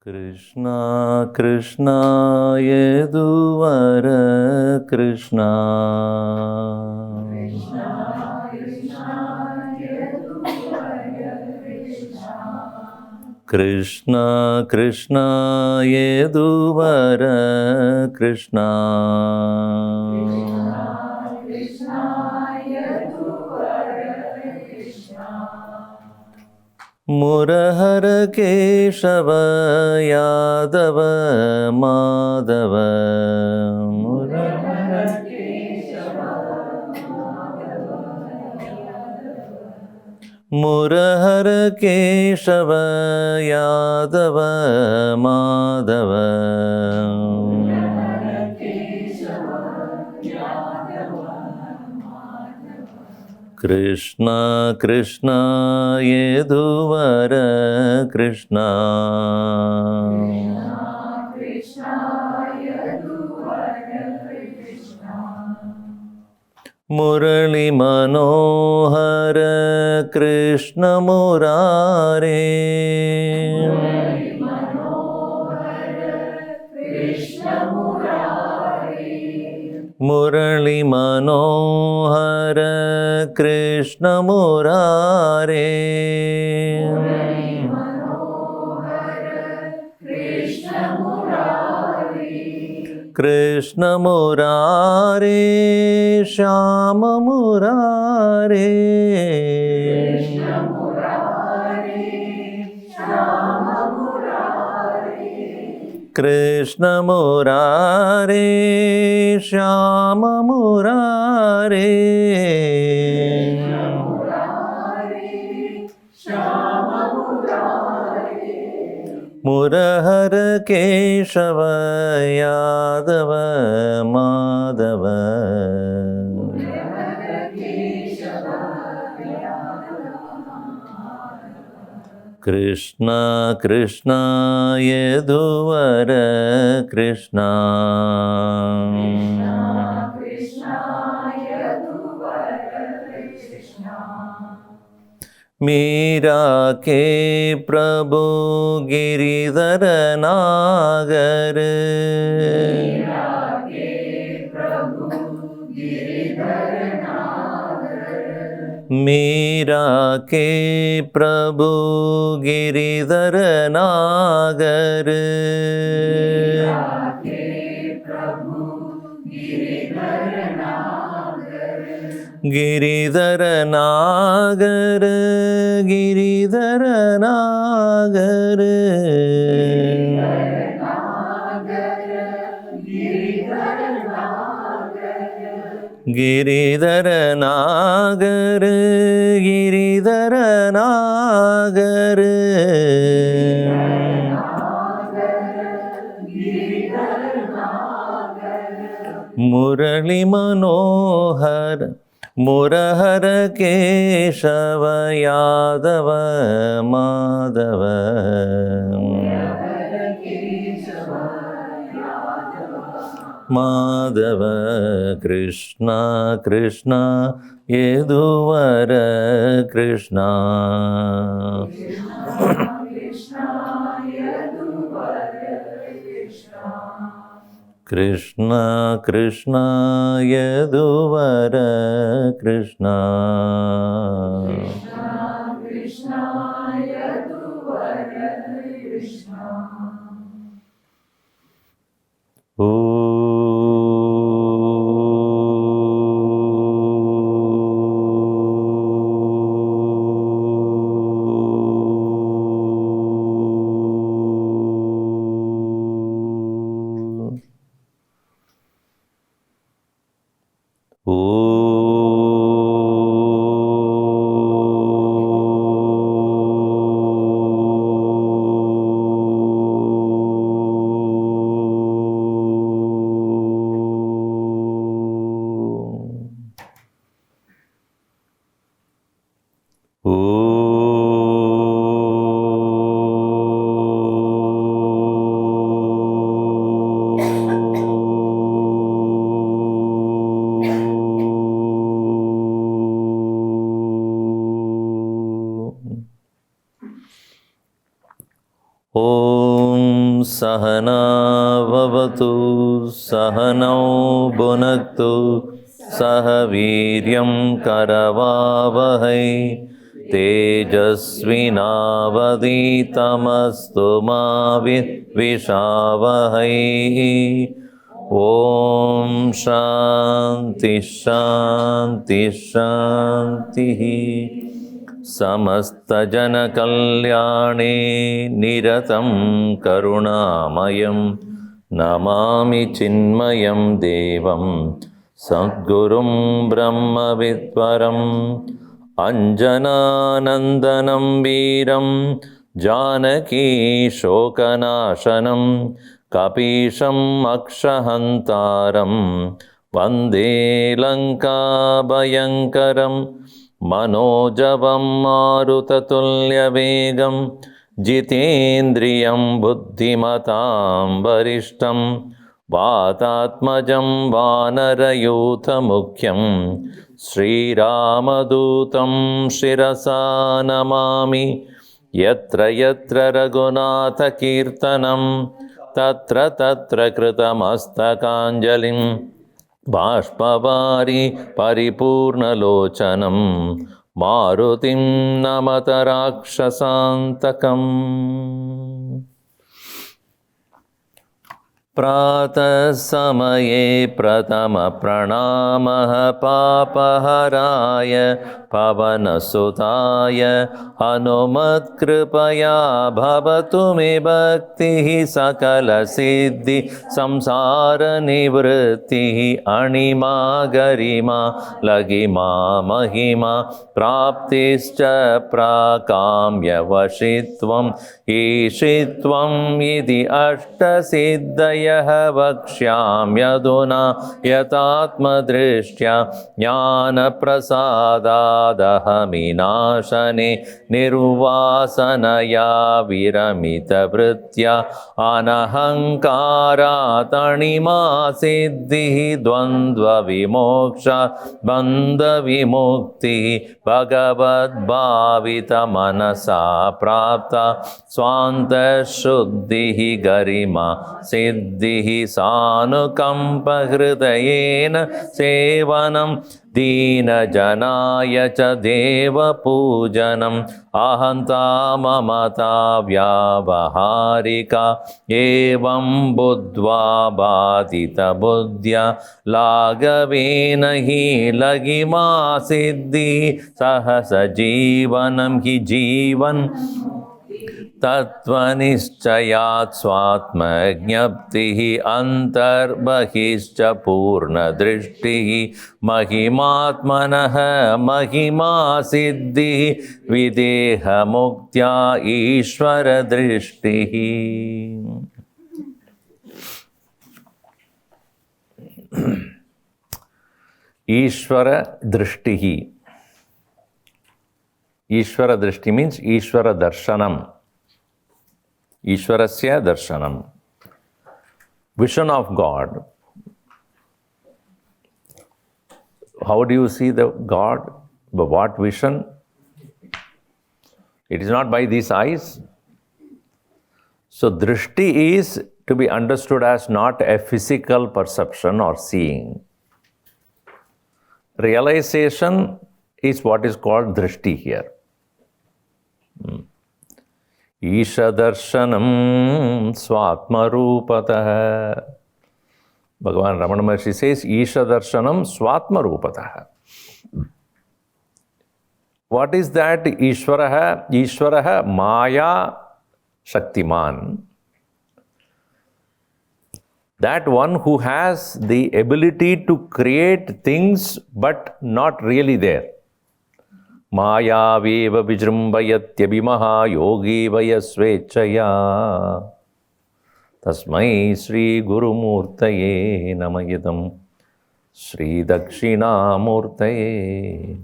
കൃഷ്ണ കൃഷ്ണ യദുവര കൃഷ്ണ കൃഷ്ണ കൃഷ്ണ യദുവര കൃഷ്ണ മുരഹര കേശവ യാദവ മാധവ മുരഹര കേശവ യാദവ മാധവ കൃഷ്ണ കൃഷ്ണ യദുവര കൃഷ്ണ മുരളി മനോഹര കൃഷ്ണ മുരാരേ മുരളി മനോഹര കൃഷ്ണ മുരാരേ കൃഷ്ണ മുരാരേ ശ്യാമ മുരാരേ കൃഷ്ണ മുരാരേ ശ്യാമ മുരാരേ മുരഹര കേശവ യാദവ മാധവ കൃഷ്ണ കൃഷ്ണ യദുവര കൃഷ്ണ मीरा के प्रभु गिरिधर नागर मीरा के प्रभु गिरिधर नागर गिरिधर नागर गिरिधर नागर गिरिधर नागर गिरिधर नागर मुरली मनोहर मुरहर केशव यादव माधव माधव कृष्ण कृष्ण यदुवर कृष्ण कृष्ण कृष्ण यदुवर कृष्ण ओ सहना भवतु सहनौ भुनक्तु सह वीर्यं करवावहै तेजस्विनावधीतमस्तु मा विद्विषावहै ॐ शान्ति शान्ति शान्तिः समस्तजनकल्याणे निरतं करुणामयं नमामि चिन्मयं देवं सद्गुरुं ब्रह्मविद्वरम् अञ्जनानन्दनं वीरं जानकी शोकनाशनं कपीशम् अक्षहन्तारं वन्दे लङ्काभयङ्करं मनोजवं मारुततुल्यवेगं जितेन्द्रियं बुद्धिमतां वरिष्ठं वातात्मजं वानरयूथमुख्यं श्रीरामदूतं शिरसा नमामि यत्र यत्र रघुनाथकीर्तनं तत्र तत्र कृतमस्तकाञ्जलिं बाष्पवारि परिपूर्णलोचनं मारुतिं नमत राक्षसान्तकम् प्रातः समये प्रथमप्रणामः पापहराय पवनसुताय हनुमत्कृपया भवतु मे भक्तिः सकलसिद्धि संसारनिवृत्तिः अणिमा गरिमा लघिमा महिमा प्राप्तिश्च प्राकाम्यवशित्वम् ईशित्वम् इति अष्टसिद्धयः वक्ष्याम्यधुना यतात्मदृष्ट्या ज्ञानप्रसादादहमिनाशने निर्वासनया विरमितवृत्त्या अनहङ्कारातणिमा सिद्धिः द्वन्द्वविमोक्षा बन्धविमुक्तिः भगवद्भावितमनसा प्राप्ता स्वान्तशुद्धिः गरिमा सिद्धिः सानुकम्पहृदयेन सेवनं दीनजनाय च देवपूजनम् अहन्ता ममता व्यावहारिका एवं बुद्ध्वा बाधितबुद्ध्या लाघवेन हि लघिमा सिद्धिः सहसजीवनं हि जीवन् तत्त्वनिश्चयात् स्वात्मज्ञप्तिः अन्तर्बहिश्च पूर्णदृष्टिः महिमात्मनः महिमा सिद्धिः विदेहमुक्त्या ईश्वरदृष्टिः। ईश्वरदृष्टिः. ईश्वरदृष्टि means Ishwar darshanam. Ishwarasya darshanam. Vision of God. How do you see the God? By what vision? It is not by these eyes. So drishti is to be understood as not a physical perception or seeing. Realization is what is called drishti here. Ishadarshanam swatmarupatah. Bhagavan Ramana Maharshi says, Ishadarshanam swatmarupatah. What is that Ishvaraha? Ishvaraha Maya Shaktiman. That one who has the ability to create things but not really there. Maya veva vijrumbayatyabimaha yogi vayasvechaya. Tasmai Sri Guru Murtaye Namayadam Sri Dakshina Murtaye.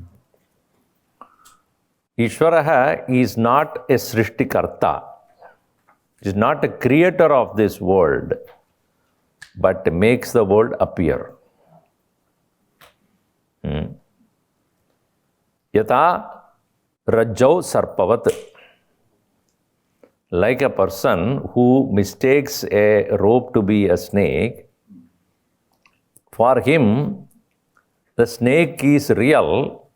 Ishvaraha is not a Srishtikarta. He is not a creator of this world, but makes the world appear. Yata Rajau Sarpavat. Like a person who mistakes a rope to be a snake, for him, the snake is real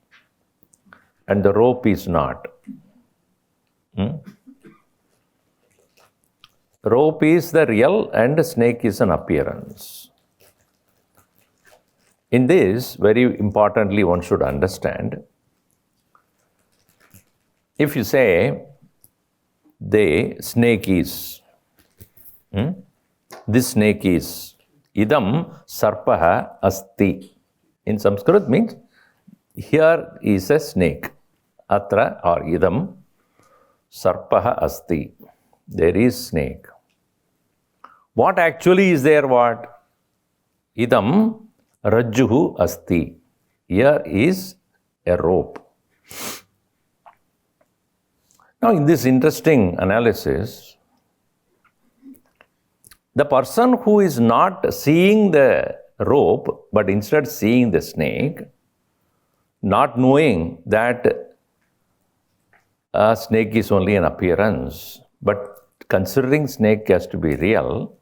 and the rope is not. Rope is the real and the snake is an appearance. In this, very importantly, one should understand, if you say, the snake is, this snake is, idam sarpaha asti. In Sanskrit means, here is a snake. Atra or idam sarpaha asti. There is snake. What actually is there? What? Idam rajjuhu asti. Here is a rope. Now, in this interesting analysis, the person who is not seeing the rope, but instead seeing the snake, not knowing that a snake is only an appearance, but considering snake has to be real,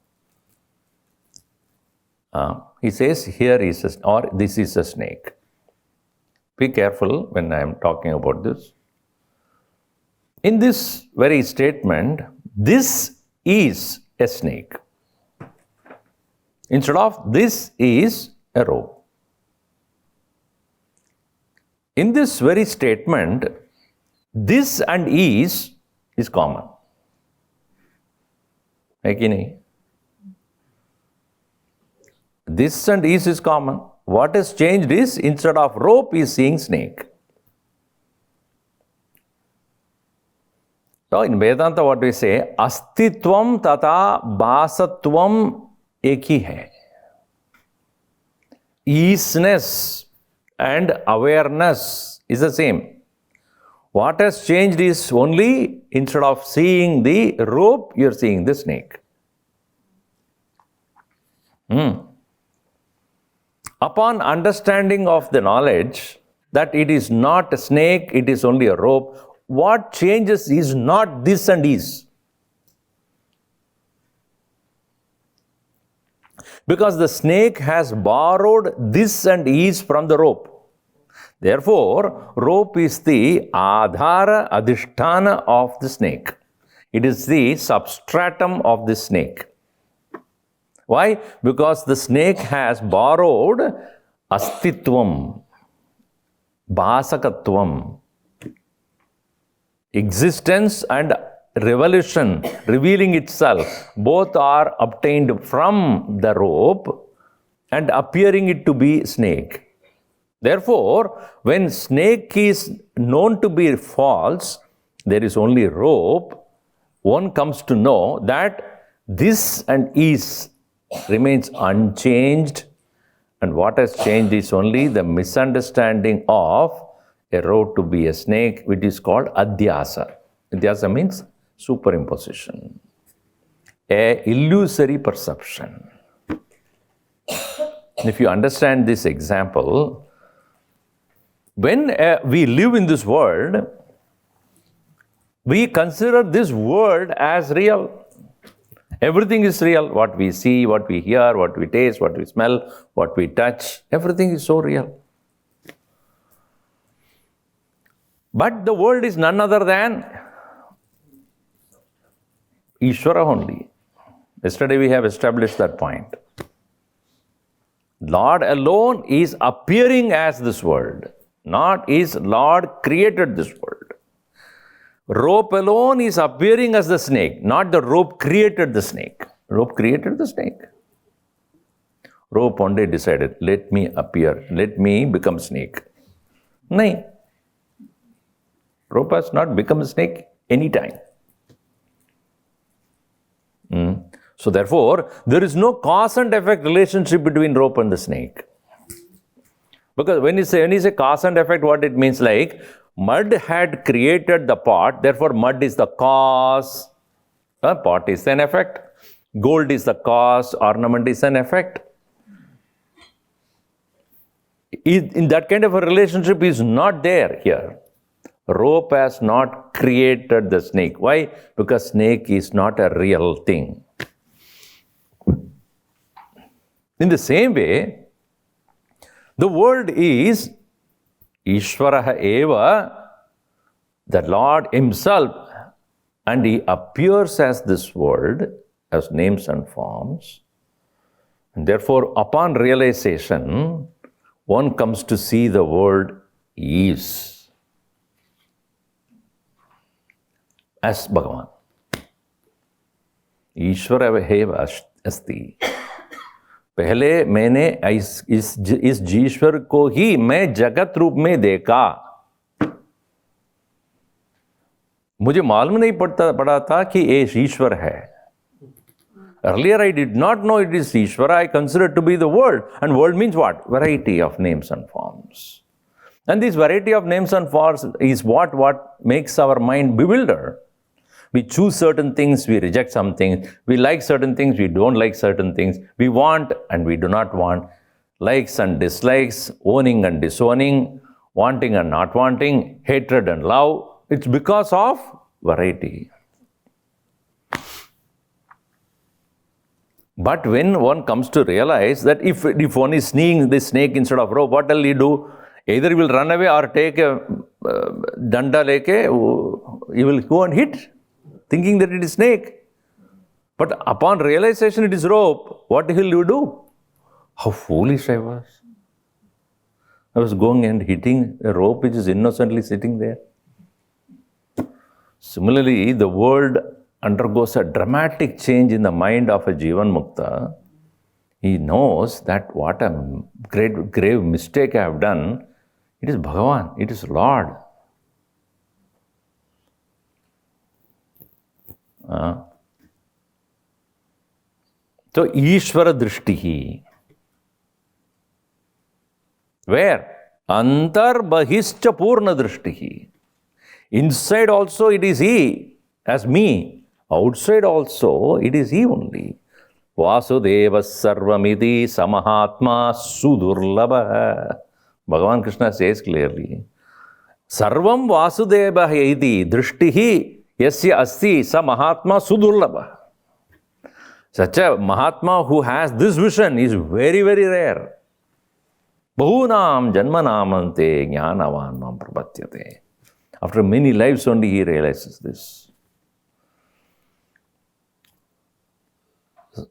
he says, here is a, or this is a snake. Be careful when I am talking about this. In this very statement, this is a snake. Instead of this is a rope. In this very statement, this and is common. This and is common. What has changed is, instead of rope, is seeing snake. So in Vedanta, what we say, astitvam tata bhasatvam ek hi hai. Easiness and awareness is the same. What has changed is only, instead of seeing the rope, you are seeing the snake. Upon understanding of the knowledge that it is not a snake, it is only a rope, what changes is not this and is. Because the snake has borrowed this and is from the rope. Therefore, rope is the adhara, adhisthana of the snake. It is the substratum of the snake. Why? Because the snake has borrowed astitvam, bhasakatvam. Existence and revelation, revealing itself, both are obtained from the rope and appearing it to be snake. Therefore, when snake is known to be false, there is only rope, one comes to know that this and is remains unchanged, and what has changed is only the misunderstanding of a rope to be a snake, which is called adhyasa. Adhyasa means superimposition, a illusory perception. If you understand this example, when we live in this world, we consider this world as real. Everything is real. What we see, what we hear, what we taste, what we smell, what we touch, everything is so real. But the world is none other than Ishvara only. Yesterday we have established that point. Lord alone is appearing as this world, not is Lord created this world. Rope alone is appearing as the snake, not the rope created the snake. Rope created the snake. Rope one day decided, let me appear, let me become snake. No. Rope has not become a snake any time. So therefore, there is no cause and effect relationship between rope and the snake. Because when you say cause and effect, what it means, like mud had created the pot, therefore mud is the cause, pot is an effect, gold is the cause, ornament is an effect. In that kind of a relationship is not there here. Rope has not created the snake. Why? Because snake is not a real thing. In the same way, the world is Ishvaraha Eva, the Lord Himself, and He appears as this world, as names and forms. And therefore, upon realization, one comes to see the world is as Bhagavan. Ishvara Eva Asti. पहले मैंने इस जीश्वर को ही मैं जगत रूप में देखा. मुझे मालूम नहीं पड़ा था कि ये ईश्वर है. Earlier I did not know it is Ishvara. I considered to be the world. And world means what? Variety of names and forms. And this variety of names and forms is what makes our mind bewildered. We choose certain things, we reject some things. We like certain things, we don't like certain things. We want and we do not want. Likes and dislikes, owning and disowning, wanting and not wanting, hatred and love. It's because of variety. But when one comes to realize that if one is seeing the snake instead of rope, what will he do? Either he will run away or take a danda leke, he will go and hit, thinking that it is snake. But upon realization it is rope, what will you do? How foolish I was. I was going and hitting a rope which is innocently sitting there. Similarly, the world undergoes a dramatic change in the mind of a Jivan Mukta. He knows that what a grave mistake I have done. It is Bhagavan, it is Lord. So, Ishvara Drishtihi. Where? Antar Bahischa Purna Drishtihi. Inside also it is He, as me. Outside also it is He only. Vasudeva Sarvamiti Samahatma Sudurlabha. Bhagavan Krishna says clearly, Sarvam Vasudeva Iti Drishtihi Yasya Asti Sa Mahatma Sudurlabha. Such a Mahatma who has this vision is very, very rare. Bahunam Janmanamante Jnanavanam Prapatyate. After many lives only he realizes this.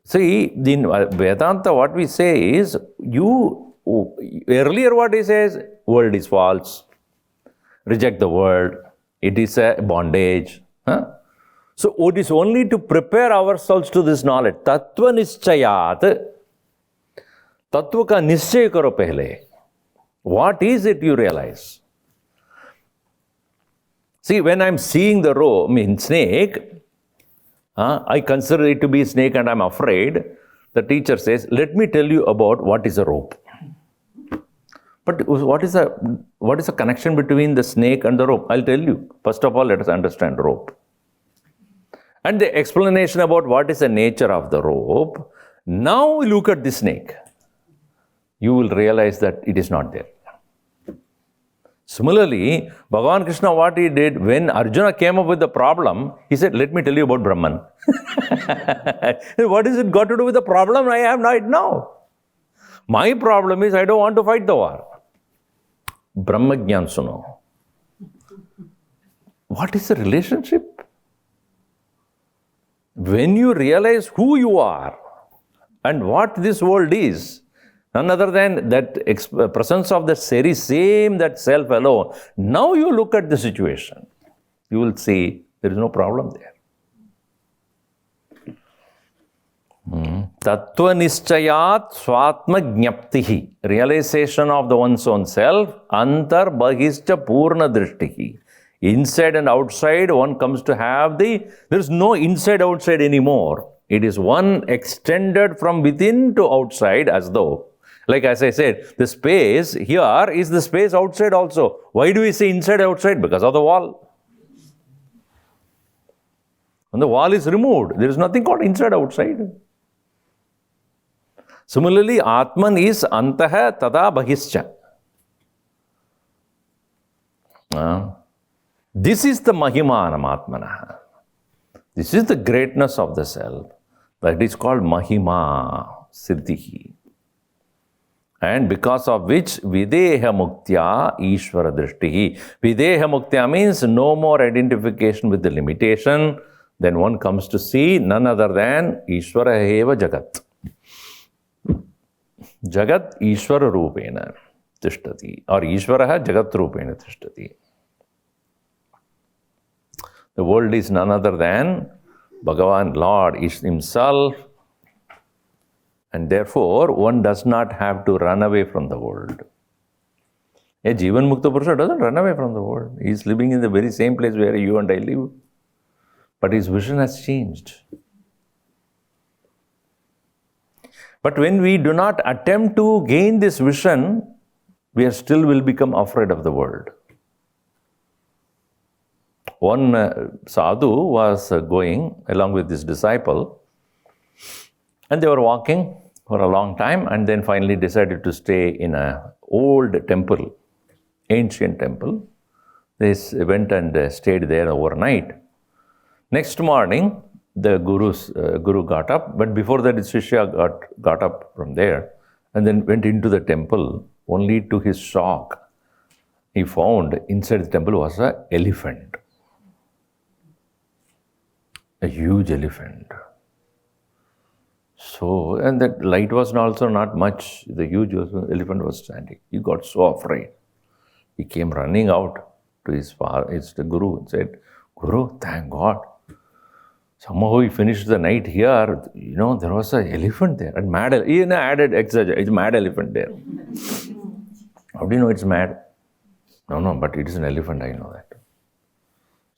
See, in Vedanta what we say is, earlier what he says, world is false, reject the world, it is a bondage. So it is only to prepare ourselves to this knowledge. Tattva nischayat. Tattva ka nischay karo pehle. What is it you realize? See, when I'm seeing the snake, I consider it to be a snake and I'm afraid. The teacher says, let me tell you about what is a rope. But what is the connection between the snake and the rope? I'll tell you. First of all, let us understand rope. And the explanation about what is the nature of the rope. Now look at the snake. You will realize that it is not there. Similarly, Bhagavan Krishna, what he did, when Arjuna came up with the problem, he said, let me tell you about Brahman. What is it got to do with the problem I have right now? My problem is I don't want to fight the war. Brahmajnan suno. What is the relationship? When you realize who you are and what this world is, none other than that presence of the very same, that self alone. Now you look at the situation, you will see there is no problem there. Tattva nischayat swatma jnaptihi. Realization of the one's own self. Antar bahischa purna drishtihi. Inside and outside, one comes to have there is no inside outside anymore. It is one extended from within to outside, as though. Like as I said, the space here is the space outside also. Why do we say inside outside? Because of the wall. When the wall is removed, there is nothing called inside outside. Similarly, Atman is antaha tada bahischa. This is the Mahima Anamatmana. This is the greatness of the self. That is called Mahima Siddhi. And because of which Videha Muktya Ishvara Drishtihi. Videha Muktya means no more identification with the limitation. Then one comes to see none other than Ishvara Eva Jagat. Jagat Ishvara Rupena Tishtati. Or Ishvara Jagat Rupena Tishtati. The world is none other than Bhagavan, Lord, is himself. And therefore, one does not have to run away from the world. A Jivan Mukta Purusha doesn't run away from the world. He is living in the very same place where you and I live. But his vision has changed. But when we do not attempt to gain this vision, we still will become afraid of the world. One sadhu was going along with his disciple, and they were walking for a long time, and then finally decided to stay in an old temple, ancient temple. They went and stayed there overnight. Next morning, the guru got up, but before that, his Shishya got up from there and then went into the temple. Only to his shock, he found inside the temple was an elephant. A huge elephant. So, and that light was also not much. The huge elephant was standing. He got so afraid. He came running out to his father, the guru, and said, Guru, thank God. Somehow he finished the night here. You know, there was an elephant there. And mad, he added exaggeration. It's a mad elephant there. How do you know it's mad? No, but it is an elephant, I know that.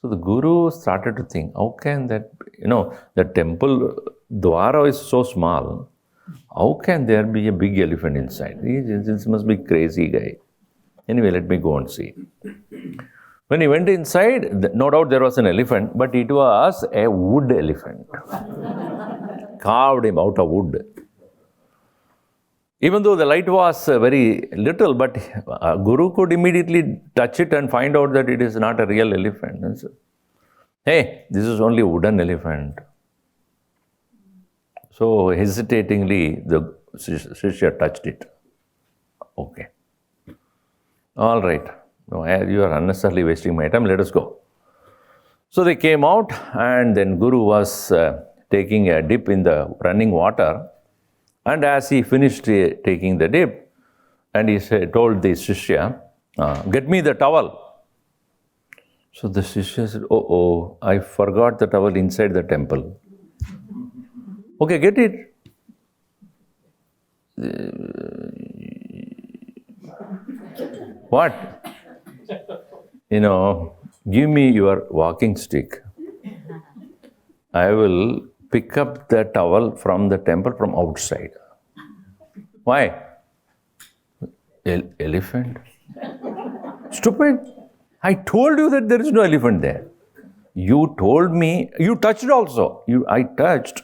So the guru started to think, how can that, the temple dwara is so small, how can there be a big elephant inside? This must be crazy guy. Anyway, let me go and see. When he went inside, no doubt there was an elephant, but it was a wood elephant. Carved him out of wood. Even though the light was very little, but Guru could immediately touch it and find out that it is not a real elephant. And so, hey, this is only a wooden elephant. So hesitatingly, the Shishya touched it. Okay. All right. No, you are unnecessarily wasting my time. Let us go. So they came out, and then Guru was taking a dip in the running water. And as he finished taking the dip, and he told the Shishya, get me the towel. So the Shishya said, oh, I forgot the towel inside the temple. Okay, get it. What? Give me your walking stick. I will pick up the towel from the temple from outside. Why? Elephant? Stupid. I told you that there is no elephant there. You told me, you touched also. I touched.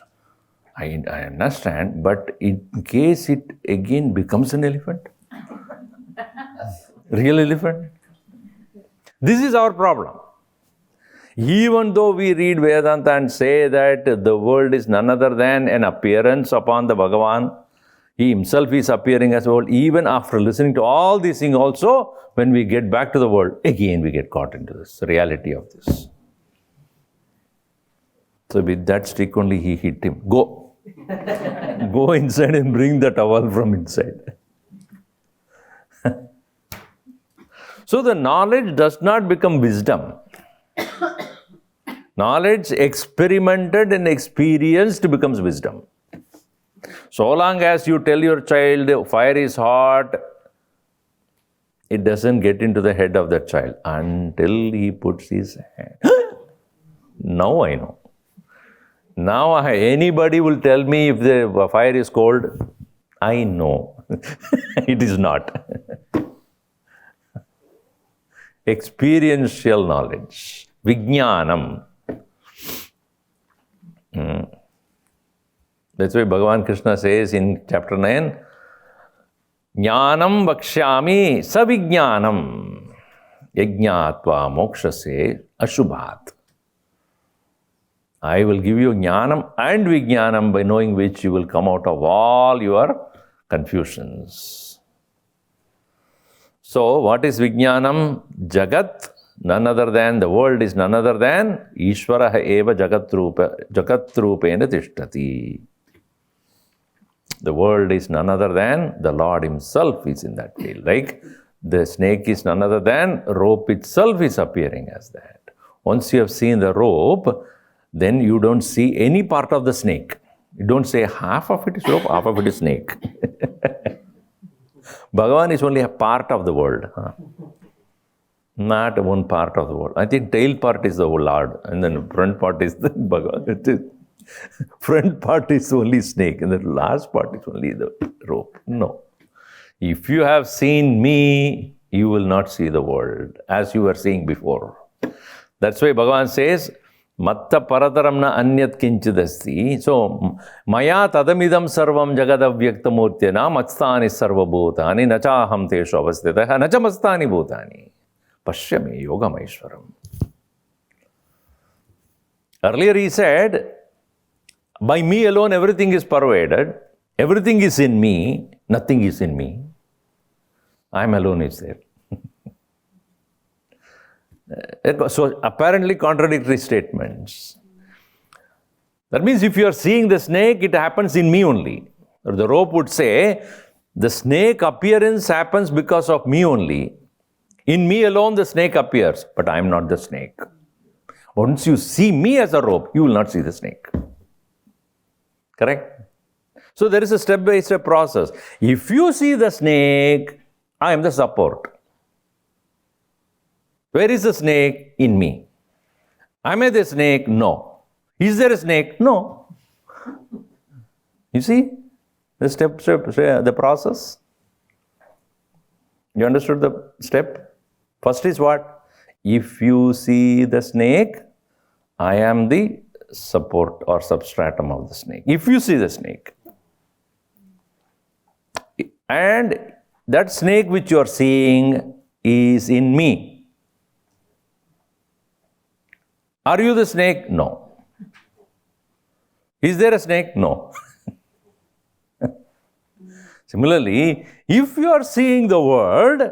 I understand, but in case it again becomes an elephant? Real elephant? This is our problem. Even though we read Vedanta and say that the world is none other than an appearance upon the Bhagavan, he himself is appearing as a world, even after listening to all these things also, when we get back to the world, again we get caught into this reality of this. So with that stick only he hit him. Go. Go inside and bring the towel from inside. So the knowledge does not become wisdom. Knowledge experimented and experienced becomes wisdom. So long as you tell your child fire is hot, it doesn't get into the head of that child until he puts his hand. Now I know. Now anybody will tell me if the fire is cold, I know. It is not. Experiential knowledge. Vijnanam. That's why Bhagavan Krishna says in chapter 9, Jnanam vakshyami savijnanam yajnatva mokshase Ashubhat. I will give you Jnanam and Vijnanam, by knowing which you will come out of all your confusions. So, what is Vijnanam? Jagat, none other than, the world is none other than Ishvaraha eva Jagatrupena Tishtati. The world is none other than the Lord Himself is in that field. Like the snake is none other than rope itself is appearing as that. Once you have seen the rope, then you don't see any part of the snake. You don't say half of it is rope, half of it is snake. Bhagavan is only a part of the world. Not one part of the world. I think tail part is the Lord, and then front part is the Bhagavan. Front part is only snake, and the last part is only the rope. No. If you have seen me, you will not see the world as you were seeing before. That's why Bhagavan says, Matta parataramna anyat kinchidasti. So, Maya tadamidam sarvam jagadavyakta murtyana matstani sarva bhutani nachaham teshu avastitaha nachamastani bhutani. Pashyame yogamaishwaram. Earlier he said, by me alone everything is pervaded, everything is in me, nothing is in me. I am alone is there. So apparently contradictory statements. That means if you are seeing the snake, it happens in me only. Or the rope would say, the snake appearance happens because of me only. In me alone the snake appears, but I am not the snake. Once you see me as a rope, you will not see the snake. Correct? So there is a step-by-step process. If you see the snake, I am the support. Where is the snake? In me. Am I the snake? No. Is there a snake? No. You see the step, the process? You understood the step? First is what? If you see the snake, I am the support or substratum of the snake. If you see the snake. And that snake which you are seeing is in me. Are you the snake? No. Is there a snake? No. Similarly, if you are seeing the world,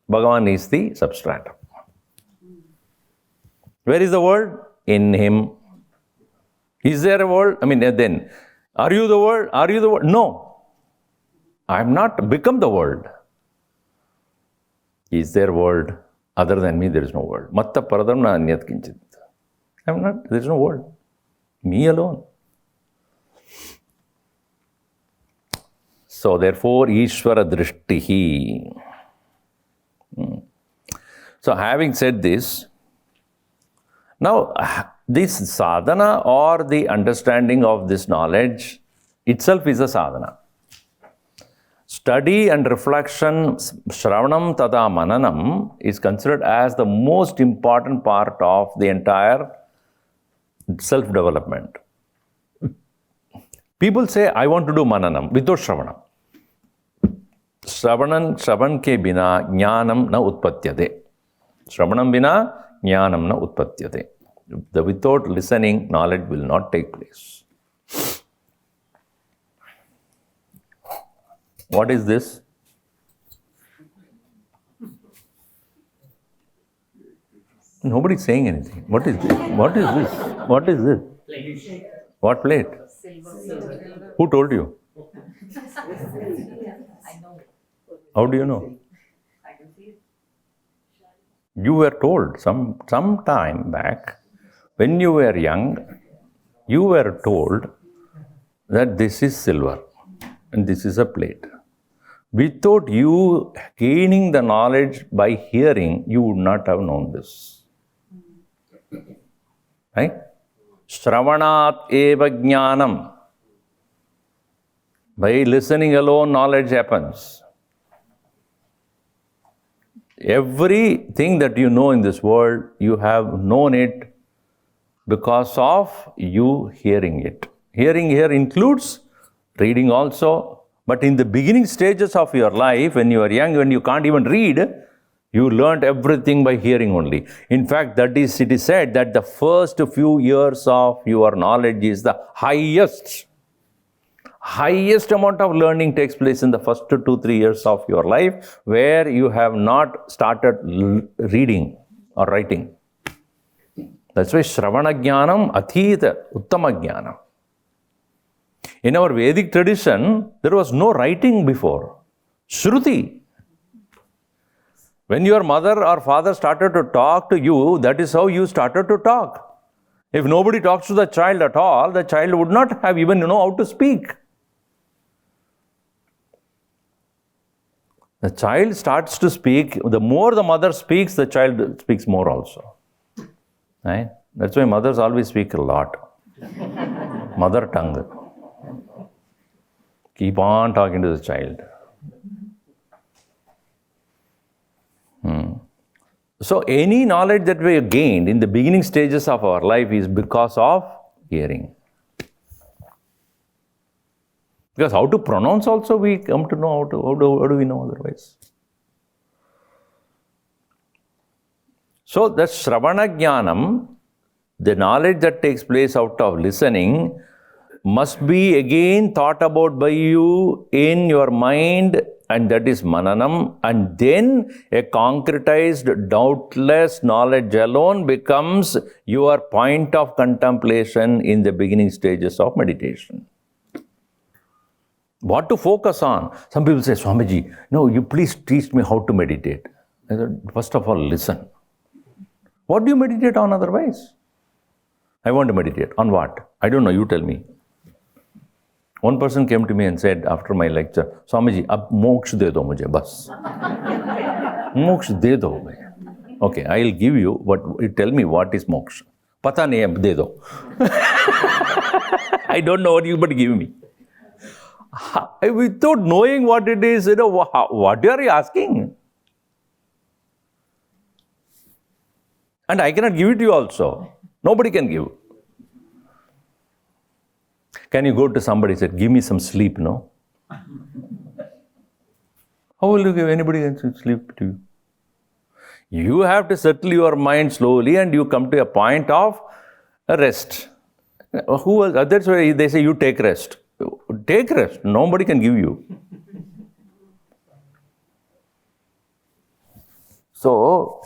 Bhagavan is the substratum. Where is the world? In him. Is there a world? Then, are you the world? Are you the world? No. I am not become the world. Is there a world? Other than me, there is no world. Matta paradamna anyat kinchit. I am not, there is no world. Me alone. So therefore, Ishvara drishtihi. So having said this, now this sadhana or the understanding of this knowledge itself is a sadhana. Study and reflection, shravanam tada mananam, is considered as the most important part of the entire self-development. People say, I want to do mananam without shravanam. Shravan ke bina jnanam na utpatyate. Shravanam bina jnanam na utpatyate. Without listening, knowledge will not take place. What is this? Nobody is saying anything. What is this? What is this? What is this? Plate. What plate? Silver. Who told you? How do you know? I can see it. You were told some time back, when you were young, you were told that this is silver and this is a plate. Without you gaining the knowledge by hearing, you would not have known this. Right? Shravanat eva jnanam. By listening alone, knowledge happens. Everything that you know in this world, you have known it because of you hearing it. Hearing here includes reading also. But in the beginning stages of your life, when you are young, when you can't even read, You learned everything by hearing only. In fact, it is said that the first few years of your knowledge is the highest amount of learning takes place in the first 2-3 years of your life, where you have not started reading or writing. That's why Shravana Jnanam Athita Uttama Jnanam. In our Vedic tradition, there was no writing before. Shruti. When your mother or father started to talk to you, that is how you started to talk. If nobody talks to the child at all, the child would not have even know how to speak. The child starts to speak. The more the mother speaks, the child speaks more also. Right? That's why mothers always speak a lot. Mother tongue. Keep on talking to the child. So any knowledge that we have gained in the beginning stages of our life is because of hearing. Because how to pronounce also we come to know how do we know otherwise? So the Shravana Jnanam, the knowledge that takes place out of listening, must be again thought about by you in your mind, and that is Mananam, and then a concretized, doubtless knowledge alone becomes your point of contemplation in the beginning stages of meditation. What to focus on? Some people say, Swamiji, no, you please teach me how to meditate. I said, first of all, listen. What do you meditate on otherwise? I want to meditate. On what? I don't know, you tell me. One person came to me and said after my lecture, Swamiji, ab moksha de do mujhe, bas. Moksha de do. Okay, I'll give you, what. Tell me what is moksha. Pata nahi hai, de do. I don't know what you but give me. Without knowing what it is, what are you asking? And I cannot give it to you also. Nobody can give. Can you go to somebody and say, give me some sleep, no? How will you give anybody sleep to you? You have to settle your mind slowly and you come to a point of rest. That's why they say you take rest. Take rest. Nobody can give you. So,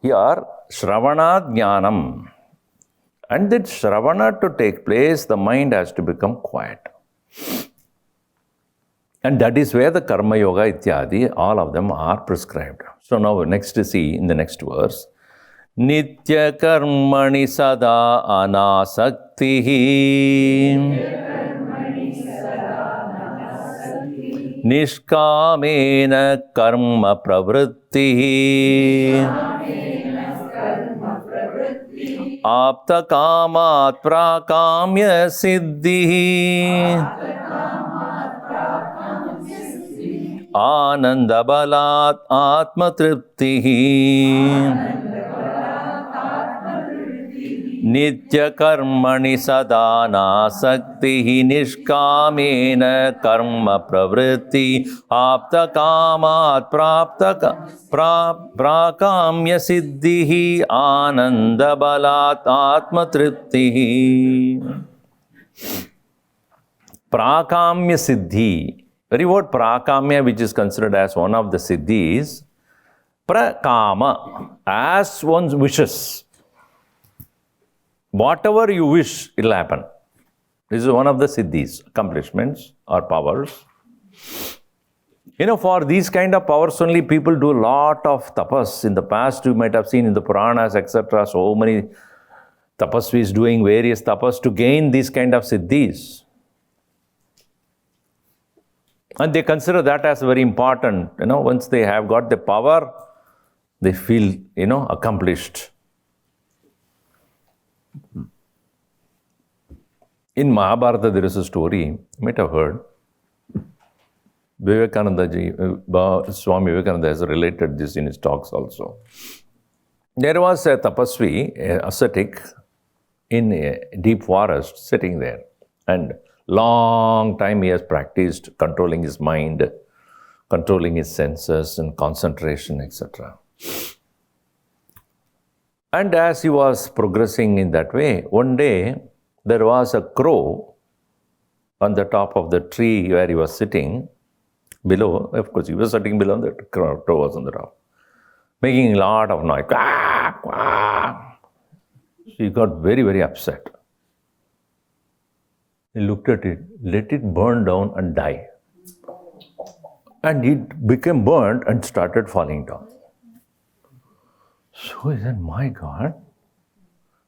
here, Shravana Jnanam. And that Shravana to take place, the mind has to become quiet. And that is where the Karma Yoga Ityadi, all of them are prescribed. So now next to see in the next verse. Nitya karmani sada anasaktihi nishkamena karma pravrittihi apta kamat prakamya siddhi ananda balat atma triptihi nitya karmani sadana saktihi nishkamena karma pravritti apta kamat prakamya siddhihi ananda balat atma triptihi. Prakamya siddhi. Very word prakamya, which is considered as one of the siddhis. Prakama, as one wishes. Whatever you wish, it will happen. This is one of the siddhis, accomplishments or powers. For these kind of powers only people do a lot of tapas. In the past, you might have seen in the Puranas, etc., so many tapasvis doing various tapas to gain these kind of siddhis. And they consider that as very important. Once they have got the power, they feel, accomplished. In Mahabharata, there is a story, you might have heard. Swami Vivekananda has related this in his talks also. There was a tapasvi, an ascetic, in a deep forest sitting there. And long time he has practiced controlling his mind, controlling his senses and concentration, etc. And as he was progressing in that way, one day there was a crow on the top of the tree where he was sitting. Below, of course, he was sitting below, the crow was on the top, making a lot of noise. Quack, quack. He got very, very upset. He looked at it, let it burn down and die. And it became burnt and started falling down. So he said, my God.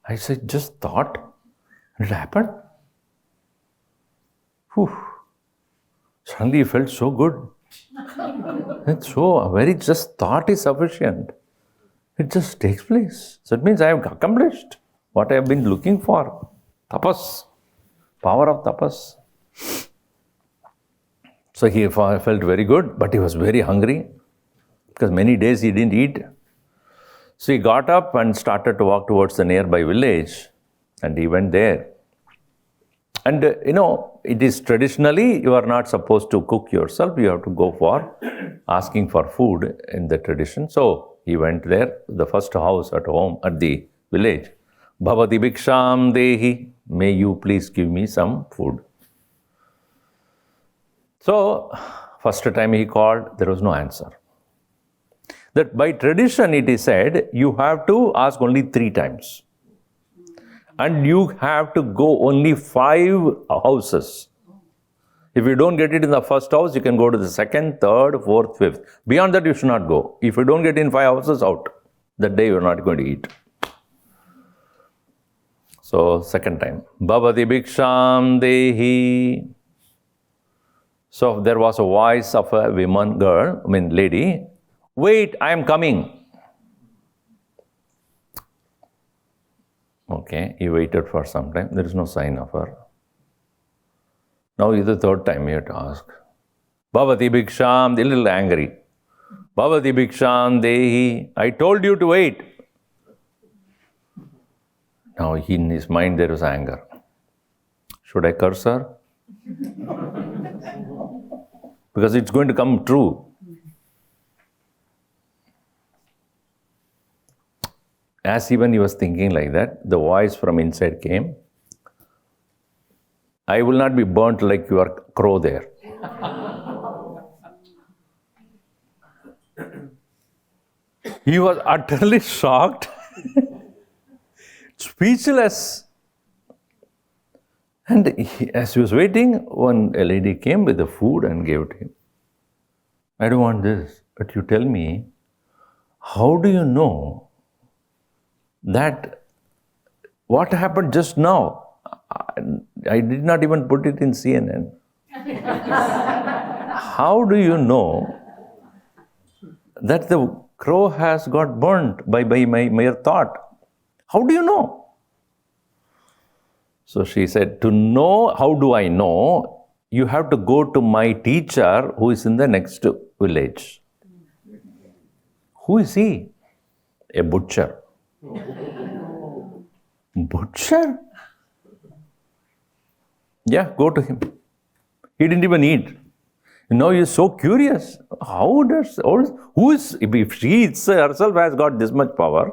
I said, just thought, and it happened. Whew. Suddenly he felt so good. It's so, very just thought is sufficient. It just takes place. So it means I have accomplished what I have been looking for. Tapas. Power of tapas. So he felt very good, but he was very hungry because many days he didn't eat. So he got up and started to walk towards the nearby village, and he went there. And it is traditionally you are not supposed to cook yourself. You have to go for asking for food in the tradition. So he went there, the first house at home, at the village. Bhavati bhiksham dehi, may you please give me some food. So, first time he called, there was no answer. That by tradition it is said, you have to ask only 3 times. And you have to go only 5 houses. If you don't get it in the first house, you can go to the second, third, fourth, fifth. Beyond that, you should not go. If you don't get in 5 houses, out. That day you are not going to eat. So, second time. Bhavati bhiksham dehi. So, there was a voice of a lady. Wait, I am coming. Okay, he waited for some time. There is no sign of her. Now is the 3rd time he had to ask. Bhavati bhiksham, a little angry. Bhavati bhiksham dehi. I told you to wait. Now in his mind there was anger. Should I curse her? Because it's going to come true. As even he was thinking like that, the voice from inside came. I will not be burnt like your crow there. He was utterly shocked, speechless. And as he was waiting, a lady came with the food and gave it to him. I don't want this, but you tell me, how do you know that what happened just now? I did not even put it in CNN. How do you know that the crow has got burnt by my mere thought? How do you know? So she said, to know, how do I know? You have to go to my teacher who is in the next village. Who is he? A butcher. Butcher? Yeah, go to him. He didn't even eat. Now he is so curious. If she herself has got this much power,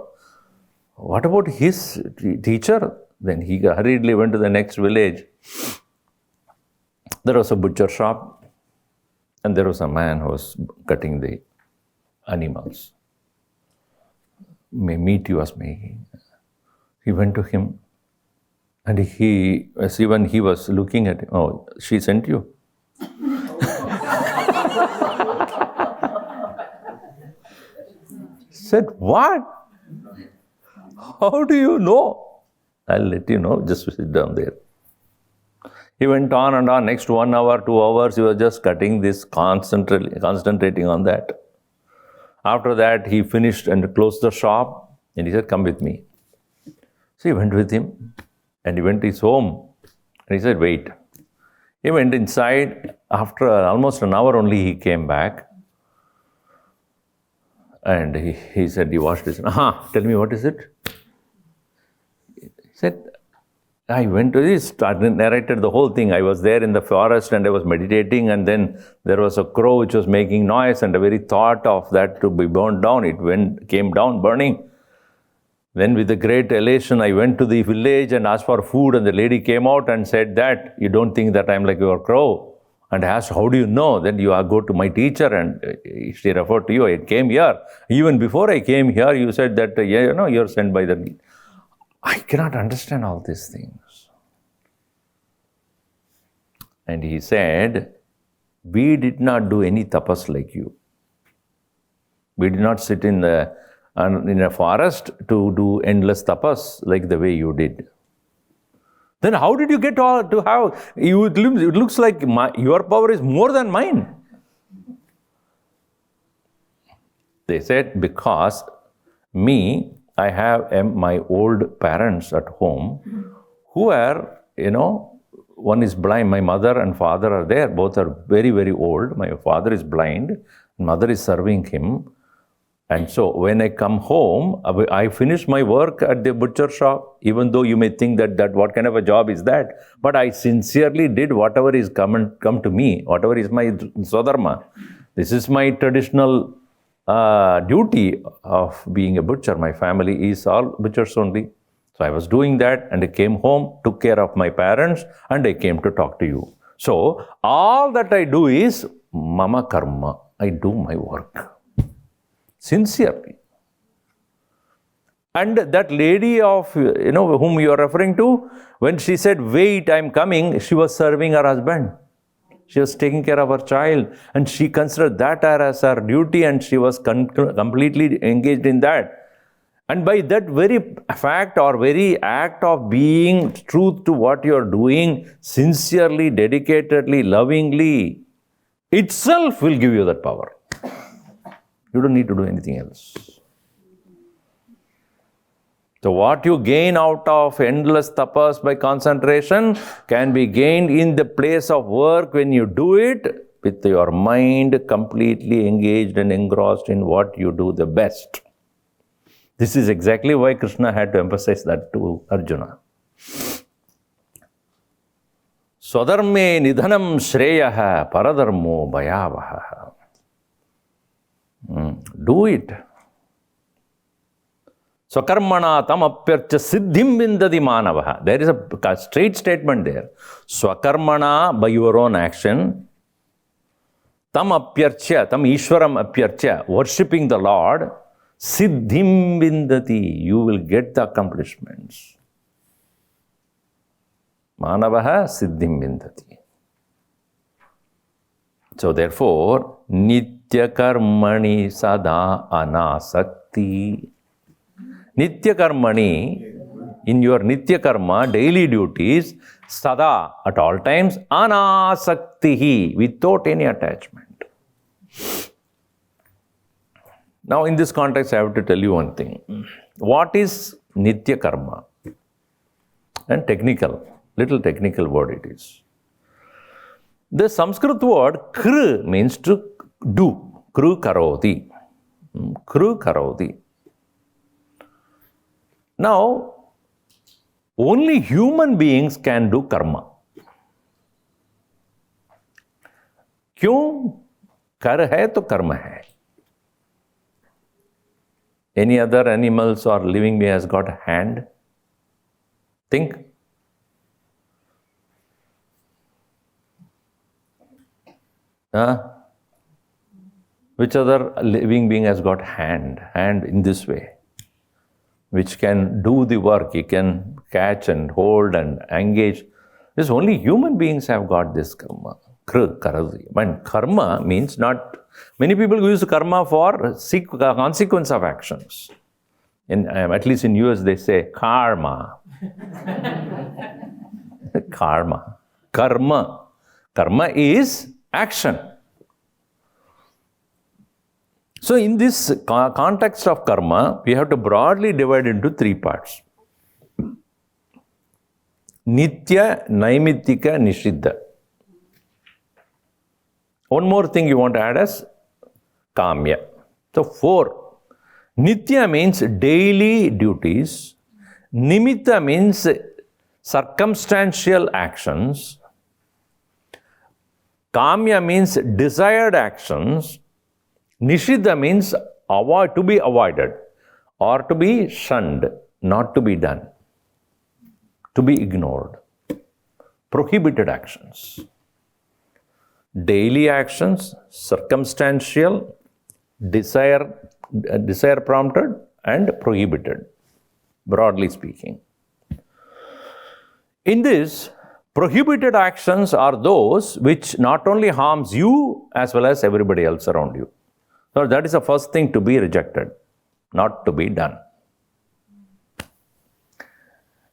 what about his teacher? Then he hurriedly went to the next village. There was a butcher shop, and there was a man who was cutting the animals. Meat he was making. He went to him, and he was looking at him. Oh, she sent you? Said, what? How do you know? I'll let you know, just sit down there. He went on and on. Next 1 hour, 2 hours, he was just cutting this, concentrating on that. After that, he finished and closed the shop, and he said, come with me. So he went with him, and he went to his home, and he said, wait. He went inside. After almost an hour only, he came back, and he said, he washed his hands. Tell me, what is it? He said, I went to this, narrated the whole thing. I was there in the forest and I was meditating, and then there was a crow which was making noise, and the very thought of that to be burned down, came down burning. Then with a great elation, I went to the village and asked for food, and the lady came out and said that, you don't think that I'm like your crow? And I asked, how do you know? Then you go to my teacher, and she referred to you. I came here. Even before I came here, you said that, you're sent by the... I cannot understand all these things. And he said, we did not do any tapas like you. We did not sit in a forest to do endless tapas like the way you did. Then how did you get to have... It looks like your power is more than mine. They said, because I have my old parents at home who are, one is blind. My mother and father are there. Both are very, very old. My father is blind. Mother is serving him. And so when I come home, I finish my work at the butcher shop, even though you may think that what kind of a job is that. But I sincerely did whatever is come to me, whatever is my swadharma. This is my traditional duty of being a butcher. My family is all butchers only. So I was doing that, and I came home, took care of my parents, and I came to talk to you. So all that I do is mama karma. I do my work sincerely. And that lady of, whom you are referring to, when she said, wait, I'm coming, she was serving her husband. She was taking care of her child, and she considered that as her duty, and she was completely engaged in that. And by that very fact or very act of being truth to what you are doing, sincerely, dedicatedly, lovingly, itself will give you that power. You don't need to do anything else. So what you gain out of endless tapas by concentration can be gained in the place of work when you do it with your mind completely engaged and engrossed in what you do the best. This is exactly why Krishna had to emphasize that to Arjuna. Swadharme nidhanam shreyaha paradharmo bhayavaha. Do it. Swakarmana tam apyarcha siddhim vindati manavaha. There is a straight statement there. Swakarmana, by your own action. Tam apyarcha, tam Ishwaram apyarcha, worshipping the Lord. Siddhim vindati, you will get the accomplishments. Manavaha siddhim vindati. So therefore, nitya karmani sada anasakti. Nitya karmani, in your nitya karma, daily duties, sada, at all times, anasaktihi, without any attachment. Now, in this context, I have to tell you one thing. What is nitya karma? And little technical word it is. The Sanskrit word kr means to do. Kru karoti. Kru karoti. Now, only human beings can do karma. क्यों? कर है तो कर्म है. Any other animals or living being has got a hand? Think. Which other living being has got hand in this way, which can do the work, he can catch and hold and engage. This only human beings have got this karma. And karma means not... Many people use karma for consequence of actions. At least in US they say karma. Karma. Karma is action. So in this context of karma, we have to broadly divide into three parts. Nitya, Naimittika, Nishiddha. One more thing you want to add as Kamya. So 4. Nitya means daily duties. Nimitta means circumstantial actions. Kamya means desired actions. Nishidha means to be avoided or to be shunned, not to be done, to be ignored. Prohibited actions. Daily actions, circumstantial, desire prompted and prohibited, broadly speaking. In this, prohibited actions are those which not only harms you as well as everybody else around you. So that is the first thing to be rejected, not to be done.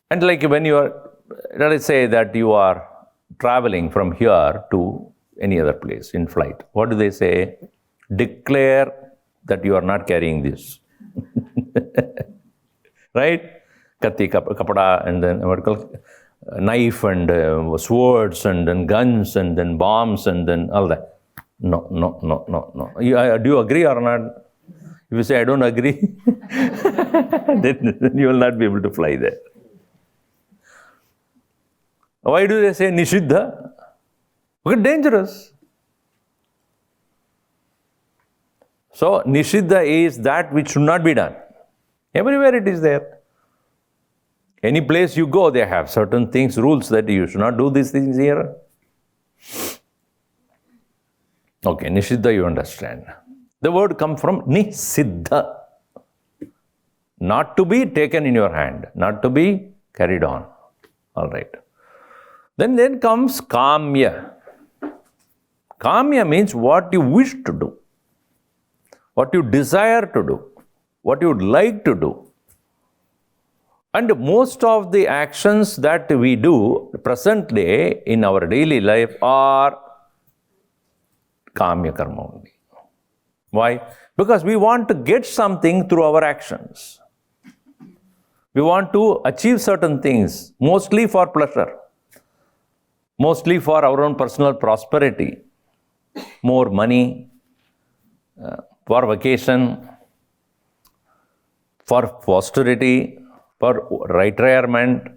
And like when you are, let us say that you are traveling from here to any other place in flight. What do they say? Declare that you are not carrying this. Right? Katti, kapada, and then knife and swords and then guns and then bombs and then all that. No. Do you agree or not? If you say, I don't agree, then you will not be able to fly there. Why do they say Nishiddha? Because dangerous. So, Nishiddha is that which should not be done. Everywhere it is there. Any place you go, they have certain things, rules that you should not do these things here. Okay, Nishiddha you understand. The word comes from Nisiddha. Not to be taken in your hand, not to be carried on. All right. Then comes Kamya. Kamya means what you wish to do, what you desire to do, what you would like to do. And most of the actions that we do presently in our daily life are Kamya karma only. Why? Because we want to get something through our actions. We want to achieve certain things, mostly for pleasure, mostly for our own personal prosperity, more money, for vacation, for posterity, for retirement.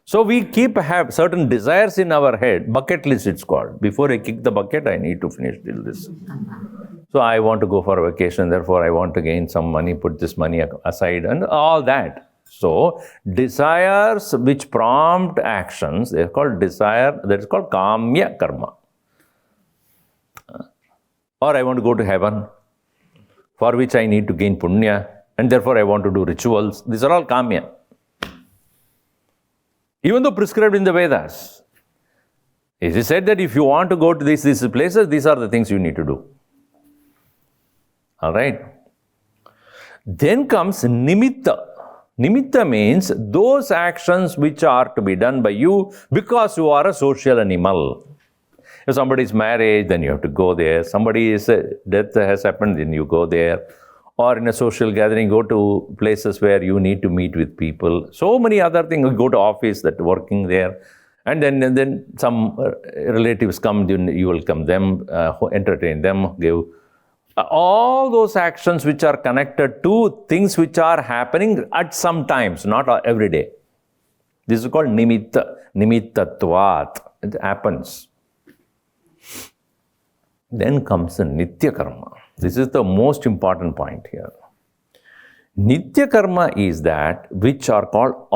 So we have certain desires in our head, bucket list it's called. Before I kick the bucket, I need to finish till this. So I want to go for a vacation, therefore I want to gain some money, put this money aside and all that. So desires which prompt actions, they're called desire, that is called Kamya karma. Or I want to go to heaven, for which I need to gain punya, and therefore I want to do rituals. These are all Kamya. Even though prescribed in the Vedas, it is said that if you want to go to these places, these are the things you need to do. All right. Then comes Nimitta. Nimitta means those actions which are to be done by you because you are a social animal. If somebody's marriage, then you have to go there. Somebody's death has happened, then you go there. Or in a social gathering, go to places where you need to meet with people. So many other things. You go to office, that working there. And then some relatives come, you welcome them, entertain them, give. All those actions which are connected to things which are happening at some times, not every day. This is called nimitta, nimittatvat. It happens. Then comes the nitya karma. This is the most important point here. Nitya karma is that which are called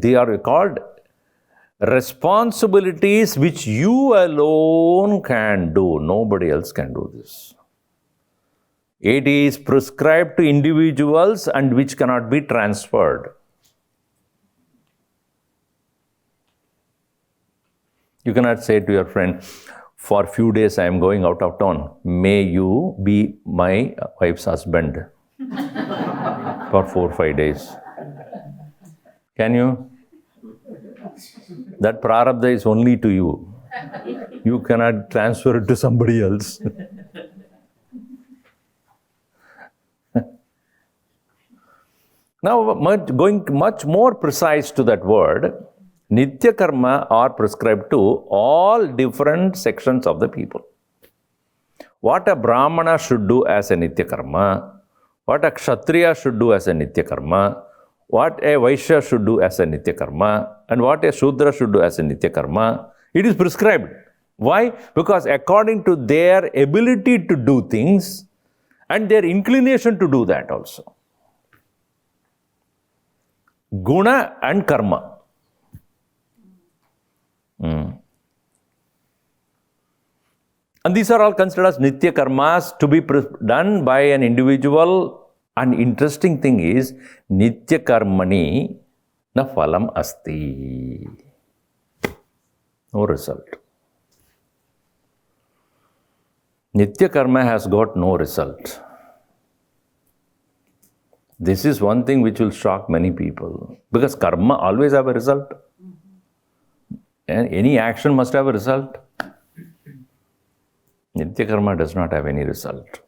they are called responsibilities which you alone can do. Nobody else can do this. It is prescribed to individuals and which cannot be transferred. You cannot say to your friend, for a few days I am going out of town. May you be my wife's husband for 4 or 5 days. Can you? That prarabdha is only to you. You cannot transfer it to somebody else. Now, going much more precise to that word, Nitya karma are prescribed to all different sections of the people. What a Brahmana should do as a Nitya karma, what a Kshatriya should do as a Nitya karma, what a Vaishya should do as a Nitya Karma and what a Shudra should do as a Nitya Karma. It is prescribed. Why? Because according to their ability to do things and their inclination to do that also. Guna and Karma. And these are all considered as Nitya Karmas to be done by an individual. And interesting thing is, Nitya Karmani na phalam asti. No result. Nitya Karma has got no result. This is one thing which will shock many people. Because karma always have a result. And any action must have a result. Nitya Karma does not have any result.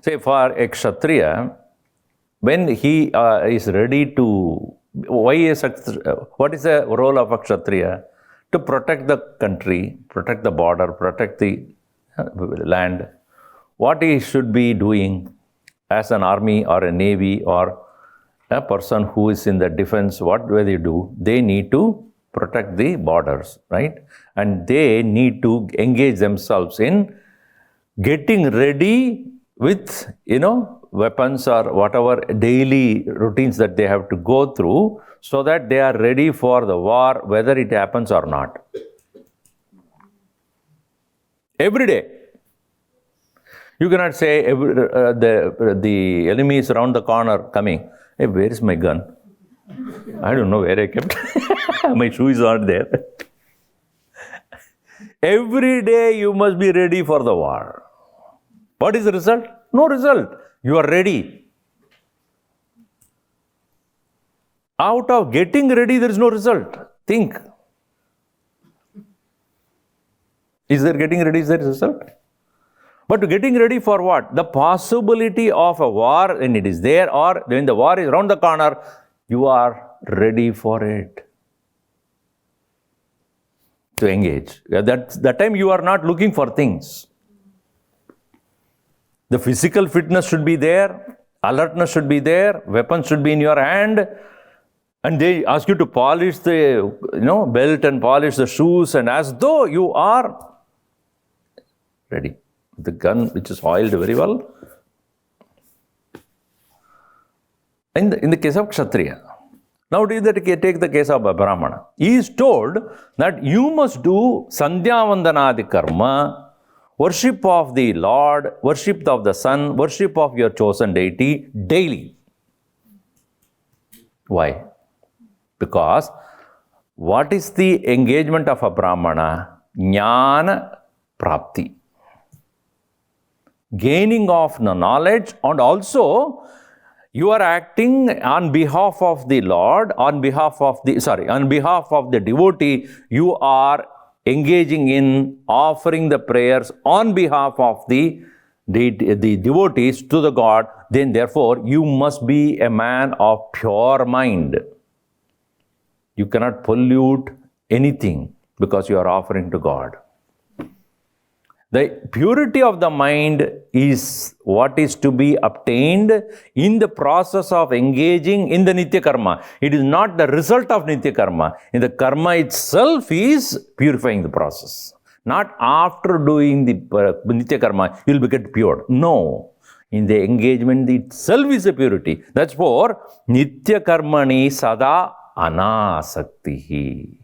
Say for a Kshatriya, when he is ready to, what is the role of a Kshatriya? To protect the country, protect the border, protect the land. What he should be doing as an army or a navy or a person who is in the defense, what do they do? They need to protect the borders, right? And they need to engage themselves in getting ready with, weapons or whatever daily routines that they have to go through so that they are ready for the war, whether it happens or not. Every day. You cannot say the enemy is around the corner coming. Hey, where is my gun? I don't know where I kept. My shoe is not there. Every day you must be ready for the war. What is the result? No result. You are ready. Out of getting ready, there is no result. Think. Is there getting ready? Is there a result? But getting ready for what? The possibility of a war when it is there, or when the war is around the corner, you are ready for it. To engage. That time you are not looking for things. The physical fitness should be there, alertness should be there, weapons should be in your hand, and they ask you to polish the belt and polish the shoes, and as though you are ready. The gun which is oiled very well. In the case of Kshatriya. Now take the case of a Brahmana. He is told that you must do Sandhya Vandanadi Karma, worship of the Lord, worship of the sun, worship of your chosen deity daily. Why? Because what is the engagement of a Brahmana? Jnana Prapti. Gaining of the knowledge, and also you are acting on behalf of the Lord, on behalf of the devotee. You are engaging in offering the prayers on behalf of the devotees to the God. Then therefore you must be a man of pure mind. You cannot pollute anything because you are offering to God. The purity of the mind is what is to be obtained in the process of engaging in the Nitya Karma. It is not the result of Nitya Karma. In the Karma itself is purifying the process. Not after doing the Nitya Karma, you will get pure. No. In the engagement itself is a purity. That's for Nitya Karmani Sada Anasaktihi.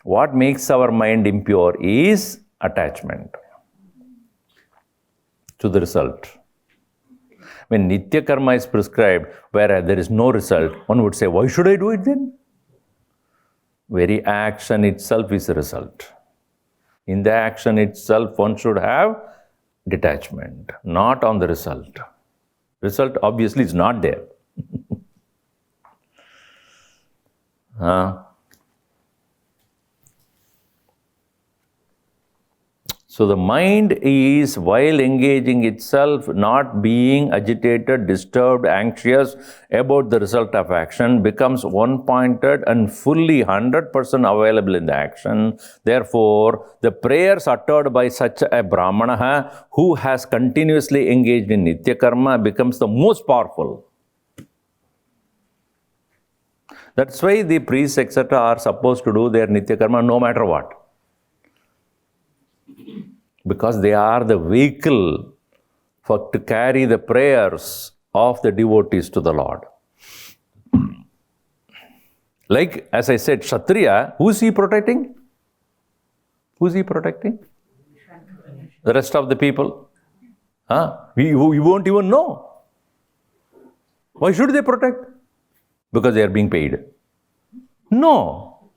What makes our mind impure is attachment to the result. When Nitya Karma is prescribed, where there is no result, one would say, why should I do it then? Very action itself is a result. In the action itself, one should have detachment, not on the result. Result obviously is not there. So the mind is, while engaging itself, not being agitated, disturbed, anxious about the result of action, becomes one-pointed and fully 100% available in the action. Therefore, the prayers uttered by such a Brahmana who has continuously engaged in Nitya Karma becomes the most powerful. That's why the priests, etc., are supposed to do their Nitya Karma no matter what. Because they are the vehicle to carry the prayers of the devotees to the Lord. Like, as I said, Kshatriya, who is he protecting? Who is he protecting? The rest of the people. We won't even know. Why should they protect? Because they are being paid. No.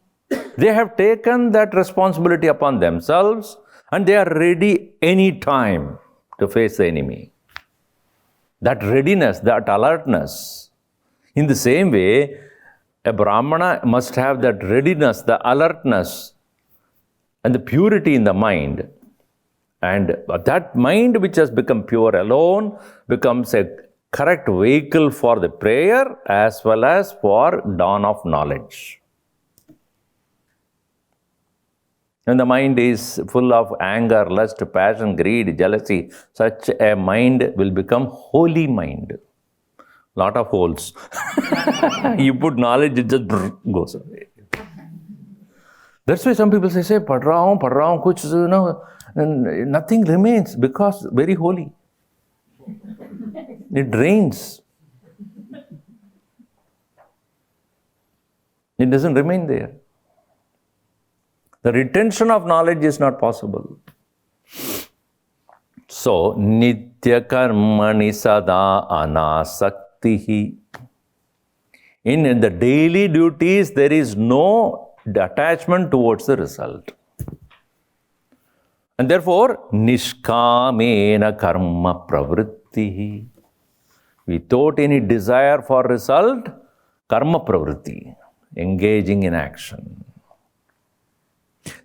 They have taken that responsibility upon themselves and they are ready any time to face the enemy. That readiness, that alertness. In the same way, a Brahmana must have that readiness, the alertness, and the purity in the mind. And that mind which has become pure alone becomes a correct vehicle for the prayer as well as for dawn of knowledge. When the mind is full of anger, lust, passion, greed, jealousy, such a mind will become holy mind. Lot of holes. You put knowledge, it just goes away. That's why some people say, pad raha hu, kuch, nothing remains because very holy. It drains. It doesn't remain there. The retention of knowledge is not possible. So, nitya karmani sada anasaktihi. In the daily duties, there is no attachment towards the result. And therefore, nishkamena karma pravrittihi. Without any desire for result, karma pravritti, engaging in action.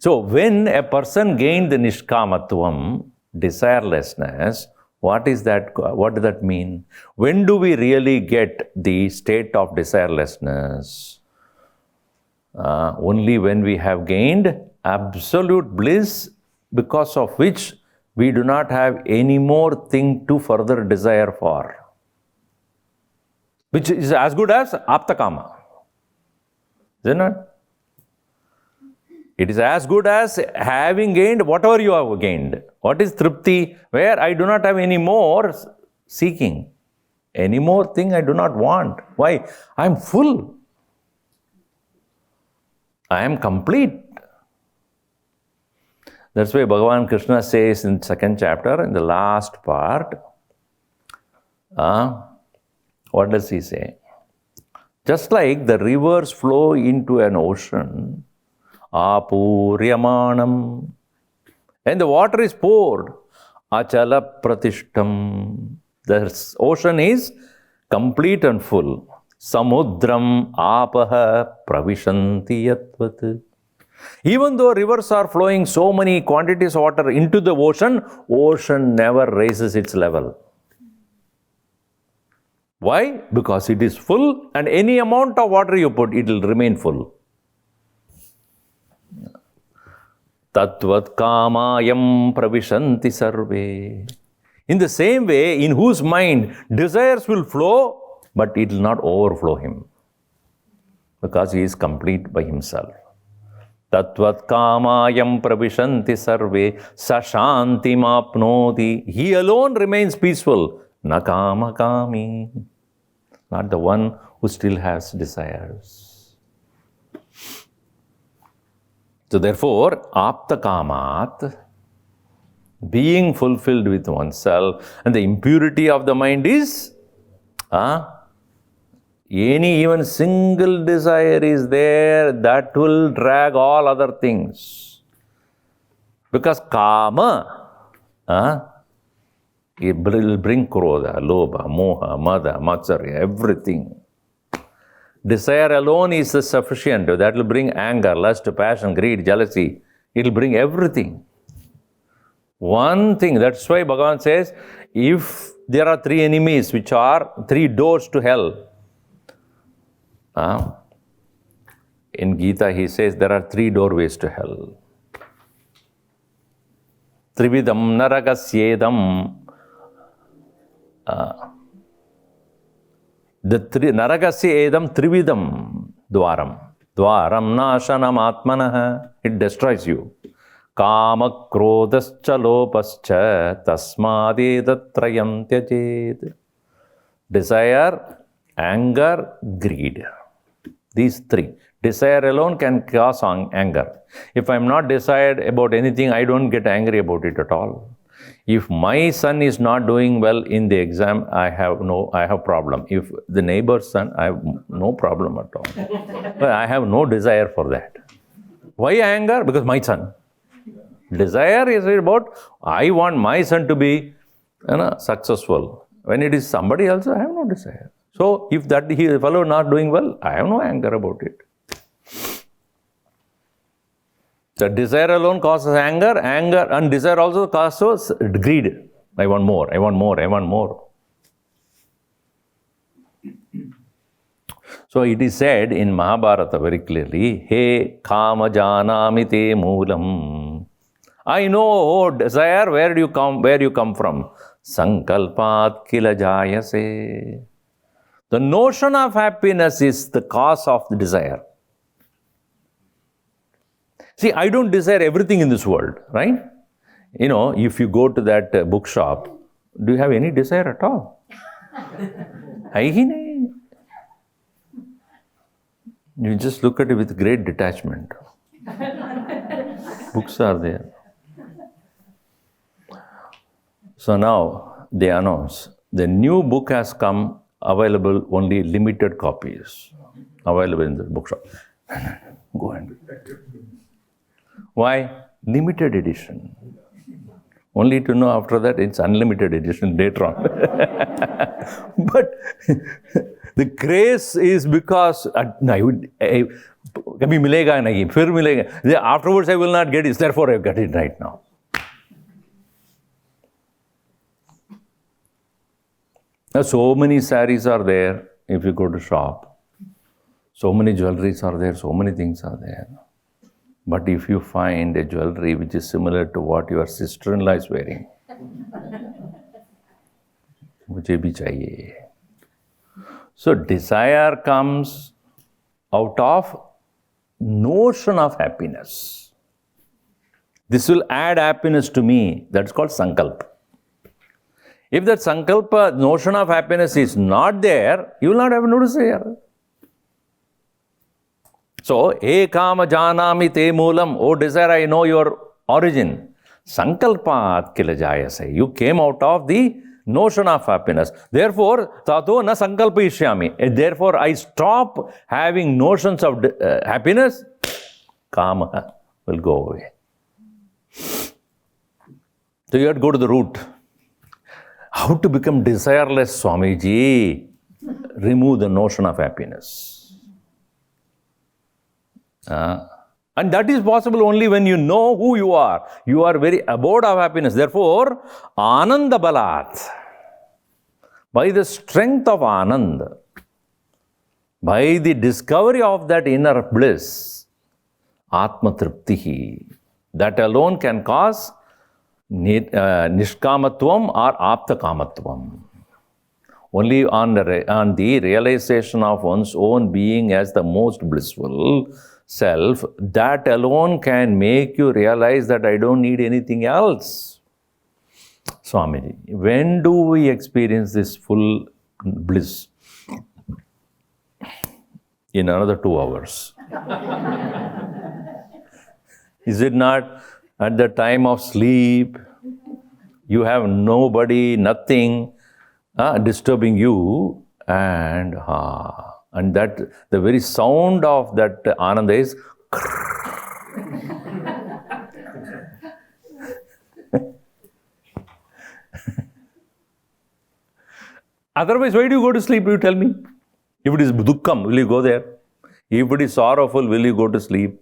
So, when a person gained the nishkamatvam, desirelessness, what does that mean? When do we really get the state of desirelessness? Only when we have gained absolute bliss, because of which we do not have any more thing to further desire for. Which is as good as aptakama. Is it not? It is as good as having gained whatever you have gained. What is tripti? Where I do not have any more seeking. Any more thing I do not want. Why? I am full. I am complete. That's why Bhagavan Krishna says in 2nd chapter, in the last part, what does he say? Just like the rivers flow into an ocean, apuryamanam, and the water is poured, achala pratishtam, the ocean is complete and full. Samudram apaha pravishanti yatvat. Even though rivers are flowing so many quantities of water into the ocean, ocean never raises its level. Why? Because it is full and any amount of water you put, it will remain full. Tatvat kamayam pravishanti sarve. In the same way, in whose mind desires will flow, but it will not overflow him. Because he is complete by himself. Tatvat kamayam pravishanti sarve sashantim apnoti. He alone remains peaceful. Nakama kami. Not the one who still has desires. So therefore, aptakamat, being fulfilled with oneself, and the impurity of the mind is any even single desire is there, that will drag all other things. Because kama, it will bring krodha, lobha, moha, mada, matsarya, everything. Desire alone is sufficient. That will bring anger, lust, passion, greed, jealousy. It will bring everything. One thing, that's why Bhagavan says, if there are 3 enemies, which are 3 doors to hell. In Gita, he says there are 3 doorways to hell. Trividam naragasyedam. Naragasya edam trividam. Dwaram. Dwaram nashanam atmanah. It destroys you. Kama krodascha lopascha tasmadedatrayam tyajed. Desire, anger, greed. These three. Desire alone can cause anger. If I am not desired about anything, I don't get angry about it at all. If my son is not doing well in the exam, I have problem. If the neighbor's son, I have no problem at all. But I have no desire for that. Why anger? Because my son. Desire is about, I want my son to be successful. When it is somebody else, I have no desire. So if that fellow not doing well, I have no anger about it. The desire alone causes anger, and desire also causes greed. I want more, I want more, I want more. So it is said in Mahabharata very clearly, He kama janami te moolam. I know, desire, where you come from. Sankalpat kila jayase. The notion of happiness is the cause of the desire. See, I don't desire everything in this world, right? If you go to that bookshop, do you have any desire at all? You just look at it with great detachment. Books are there. So now they announce the new book has come, available only limited copies, available in the bookshop. Go and why? Limited edition. Only to know after that it's unlimited edition later on. But the grace is because afterwards I will not get it, therefore I got it right now. So many saris are there if you go to shop. So many jewelries are there, so many things are there. But if you find a jewelry which is similar to what your sister-in-law is wearing, mujhe bhi chahiye. So desire comes out of notion of happiness. This will add happiness to me. That's called sankalpa. If that sankalpa, notion of happiness is not there, you will not have no desire. So, ekama janami te moolam, oh desire, I know your origin. Sankalpat kila jayase. You came out of the notion of happiness. Therefore, tato na sankalpayishyami. Therefore, I stop having notions of happiness. Kama will go away. So, you have to go to the root. How to become desireless, Swamiji? Remove the notion of happiness. And that is possible only when you know who you are. You are very abode of happiness. Therefore, Ananda Balat, by the strength of Ananda, by the discovery of that inner bliss, Atma Triptihi, that alone can cause Nishkamatvam or Aptakamatvam. Only on the realization of one's own being as the most blissful self, that alone can make you realize that I don't need anything else. Swamiji, when do we experience this full bliss? In another 2 hours. Is it not at the time of sleep? You have nobody, nothing disturbing you, and that the very sound of that Ananda is otherwise, why do you go to sleep? You tell me. If it is dukkham, will you go there? If it is sorrowful, will you go to sleep?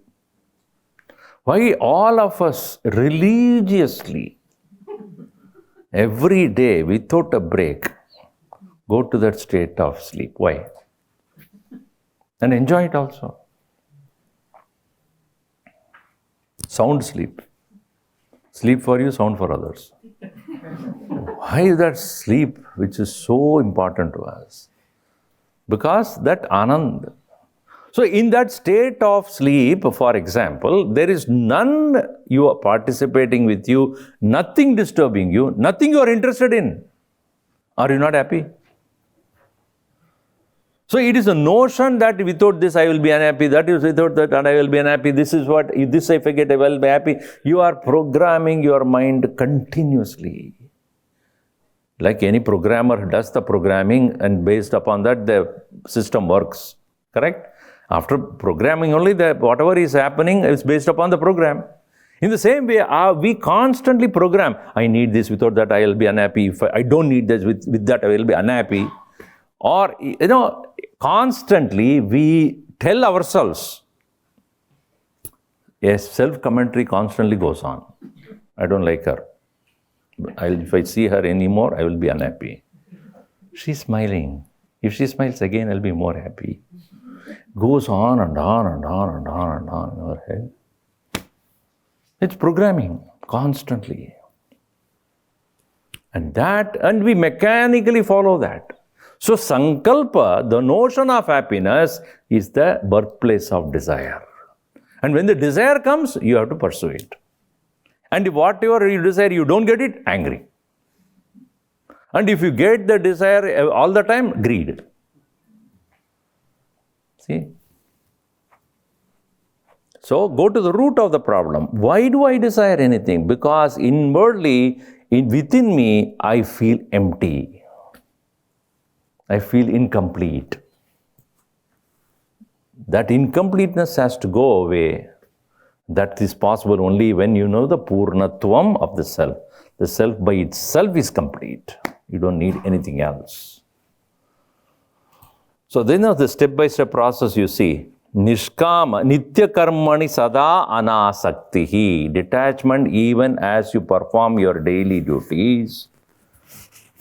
Why all of us religiously, every day, without a break, go to that state of sleep? Why? And enjoy it also. Sound sleep. Sleep for you, sound for others. Why is that sleep which is so important to us? Because that Anand. So in that state of sleep, for example, there is none you are participating with you, nothing disturbing you, nothing you are interested in. Are you not happy? So it is a notion that without this I will be unhappy, that is without that and I will be unhappy, this is what, this I forget, I will be happy. You are programming your mind continuously. Like any programmer does the programming and based upon that the system works. Correct? After programming only, whatever is happening is based upon the program. In the same way, we constantly program. I need this, without that I will be unhappy. If I don't need this, with that I will be unhappy. Or, constantly we tell ourselves, yes, self-commentary constantly goes on. I don't like her. If I see her anymore, I will be unhappy. She's smiling. If she smiles again, I'll be more happy. Goes on and on and on and on and on in our head. It's programming constantly. And we mechanically follow that. So sankalpa, the notion of happiness, is the birthplace of desire. And when the desire comes, you have to pursue it. And if whatever you desire, you don't get it, angry. And if you get the desire all the time, greed. See? So go to the root of the problem. Why do I desire anything? Because inwardly, within me, I feel empty. I feel incomplete. That incompleteness has to go away. That is possible only when you know the purnatvam of the self. The self by itself is complete. You don't need anything else. So then the step-by-step process you see. Nishkama, nitya karmani sada anasaktihi. Detachment even as you perform your daily duties.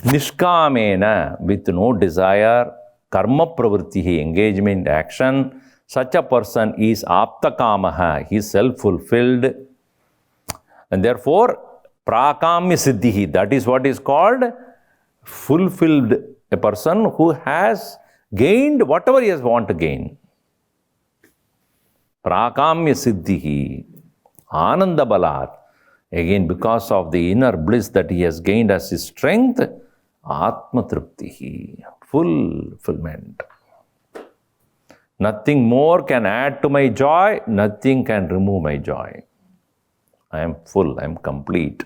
Nishkamena, with no desire, karma pravrittihi, engagement, action. Such a person is aptakamaha, he is self-fulfilled. And therefore, prakamya siddhi, that is what is called fulfilled, a person who has gained whatever he has want to gain. Prakamya siddhi, ananda balat, again because of the inner bliss that he has gained as his strength, atma triptihi, fulfillment. Nothing more can add to my joy, nothing can remove my joy. I am full, I am complete.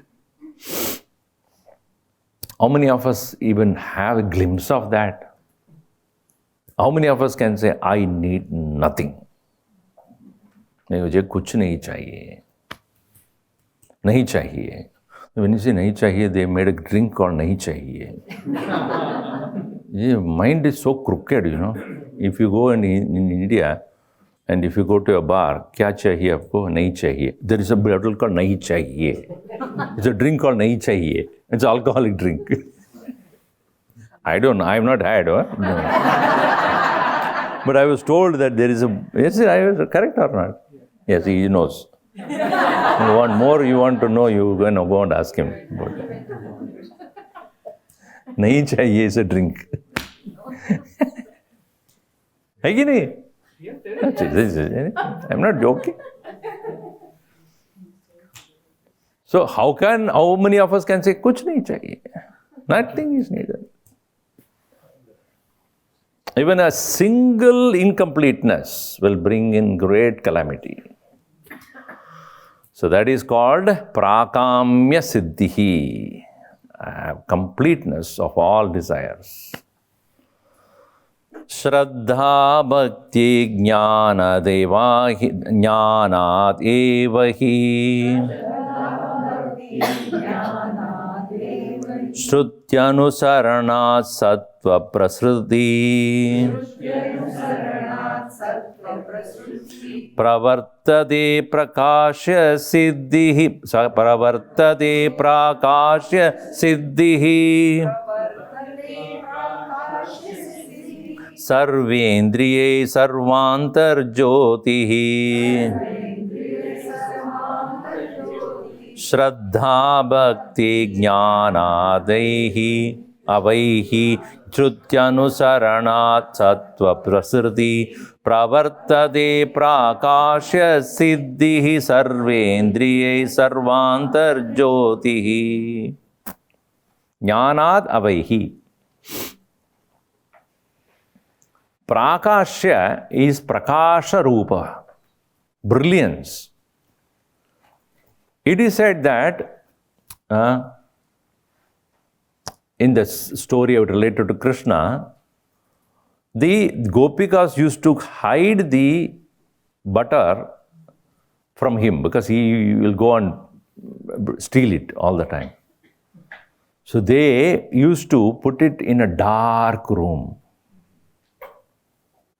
How many of us even have a glimpse of that? How many of us can say, I need nothing? मुझे कुछ नहीं चाहिए. नहीं चाहिए. When you say नहीं चाहिए, they made a drink called नहीं चाहिए. Mind is so crooked, If you go in India and if you go to a bar, क्या चाहिए आपको? नहीं चाहिए. There is a bottle called नहीं चाहिए. It's a drink called नहीं चाहिए. It's an alcoholic drink. I don't know. I have not had. No. But I was told that there is a... Yes, I was correct or not? Yes, he knows. You want more, you want to know, you go and ask him. नहीं चाहिए is a drink. है कि नहीं? I'm not joking. So how many of us can say कुछ नहीं चाहिए? Nothing is needed. Even a single incompleteness will bring in great calamity. So that is called Prakamya Siddhi, completeness of all desires. Shraddha Bhakti Jnana Devahi Jnanat Evahi Shrutyanusarana Sattva Prasruti Pravartade Prakashya Siddhi Pravartade Prakashya Siddhi Sarvendriye Sarvantar Jyotihi Shraddha Bhakti Jnana Dehi Avaihi Chutyanusaranat sattva prasriti pravartade prakashya siddhi sarvendriye sarvantar jyotihi. Jnanat avaihi. Prakashya is prakasha rupa, brilliance. It is said that in the story related to Krishna, the Gopikas used to hide the butter from him because he will go and steal it all the time. So they used to put it in a dark room.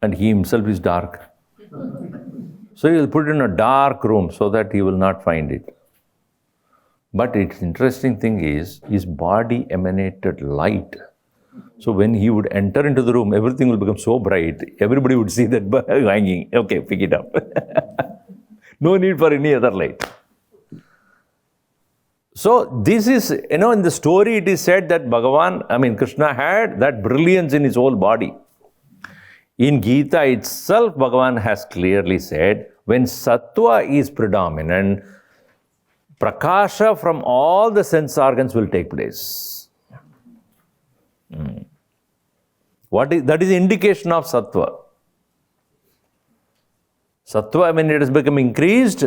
And he himself is dark. So he will put it in a dark room so that he will not find it. But its interesting thing is, his body emanated light. So when he would enter into the room, everything will become so bright. Everybody would see that hanging. Okay, pick it up. No need for any other light. So this is, in the story it is said that Krishna had that brilliance in his whole body. In Gita itself, Bhagavan has clearly said, when sattva is predominant, prakasha from all the sense organs will take place. That is the indication of sattva. Sattva, when it has become increased,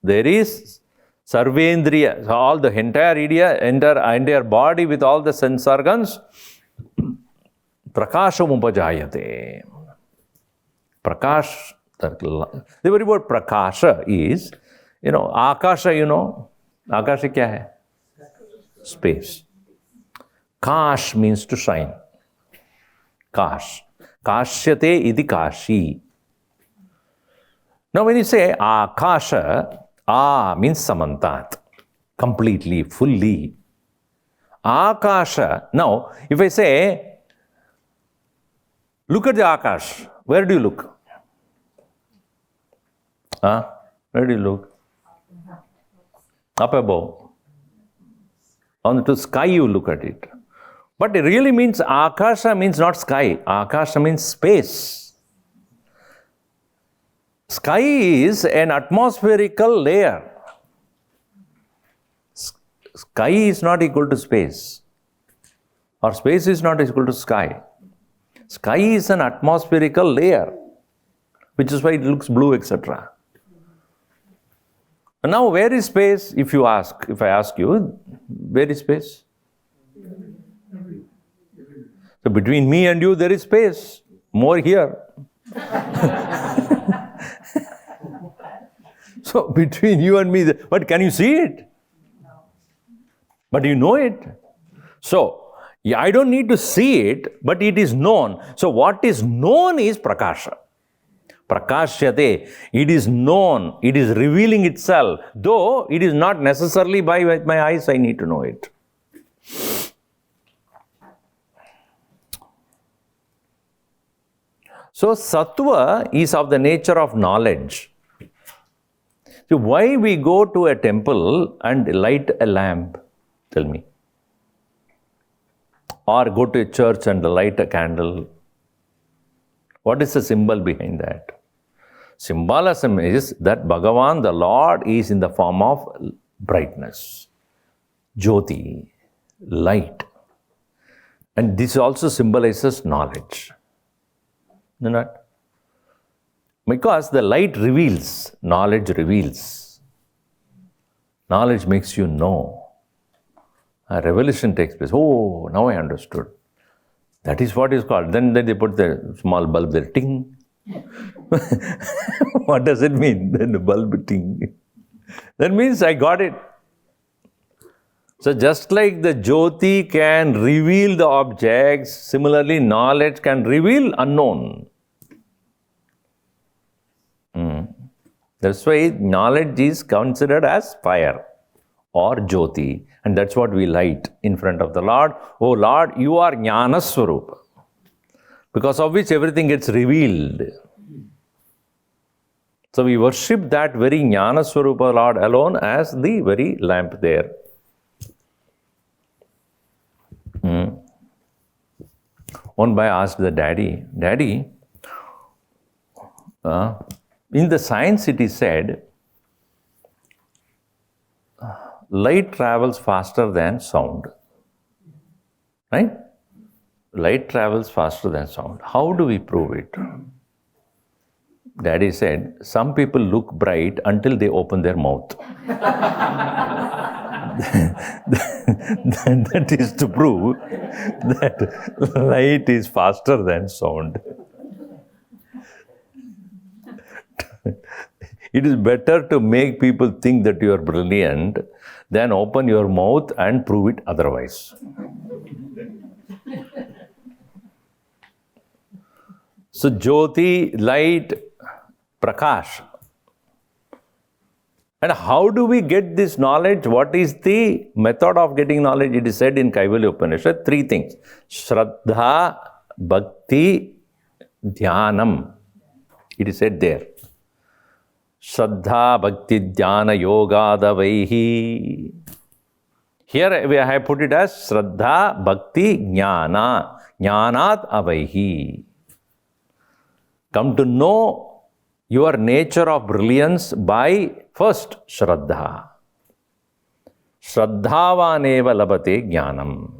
there is sarvendriya, so all the entire body with all the sense organs, prakasham upajayate. Prakash, the very word prakasha is, akasha, akasha kya hai? Space. Kash means to shine. Kash. Kashyate iti kashi. Now when you say akasha, means samantat. Completely, fully. Akasha. Now, if I say, look at the akash, where do you look? Where do you look? Up above. On the sky you look at it. But it really means akasha means not sky. Akasha means space. Sky is an atmospherical layer. Sky is not equal to space. Or space is not equal to sky. Sky is an atmospherical layer, which is why it looks blue, etc. And now, where is space? If I ask you, where is space? So between me and you, there is space. More here. So between you and me, but can you see it? But you know it. So, I don't need to see it, but it is known. So what is known is prakasha. Prakashyate, it is known, it is revealing itself, though it is not necessarily by my eyes I need to know it. So sattva is of the nature of knowledge. So why we go to a temple and light a lamp? Tell me. Or go to a church and light a candle. What is the symbol behind that? Symbolism is that Bhagavan, the Lord, is in the form of brightness, jyoti, light. And this also symbolizes knowledge. You know what? Because the light reveals, knowledge reveals. Knowledge makes you know. A revelation takes place. Oh, now I understood. That is what is called. Then they put the small bulb there, ting. What does it mean? Then the bulb ting. That means I got it. So just like the jyoti can reveal the objects, similarly knowledge can reveal unknown. That's why knowledge is considered as fire or jyoti. And that's what we light in front of the Lord. Oh Lord, you are Jnana Swarupa, because of which everything gets revealed. So we worship that very Jnana Swarupa Lord alone as the very lamp there. One boy asked the daddy, Daddy, in the science it is said, light travels faster than sound. Right? Light travels faster than sound. How do we prove it? Daddy said, some people look bright until they open their mouth. That is to prove that light is faster than sound. It is better to make people think that you are brilliant than open your mouth and prove it otherwise. So, Jyoti, light, Prakash. And how do we get this knowledge? What is the method of getting knowledge? It is said in Kaivalya Upanishad, 3 things. Shraddha, Bhakti, Dhyanam. It is said there. Shraddha, Bhakti, Dhyana, Yogadavaihi. Here I have put it as Shraddha, Bhakti, Jnana. Jnanat Avaihi. Come to know your nature of brilliance by first Shraddha. Shraddhavaneva labate jnanam.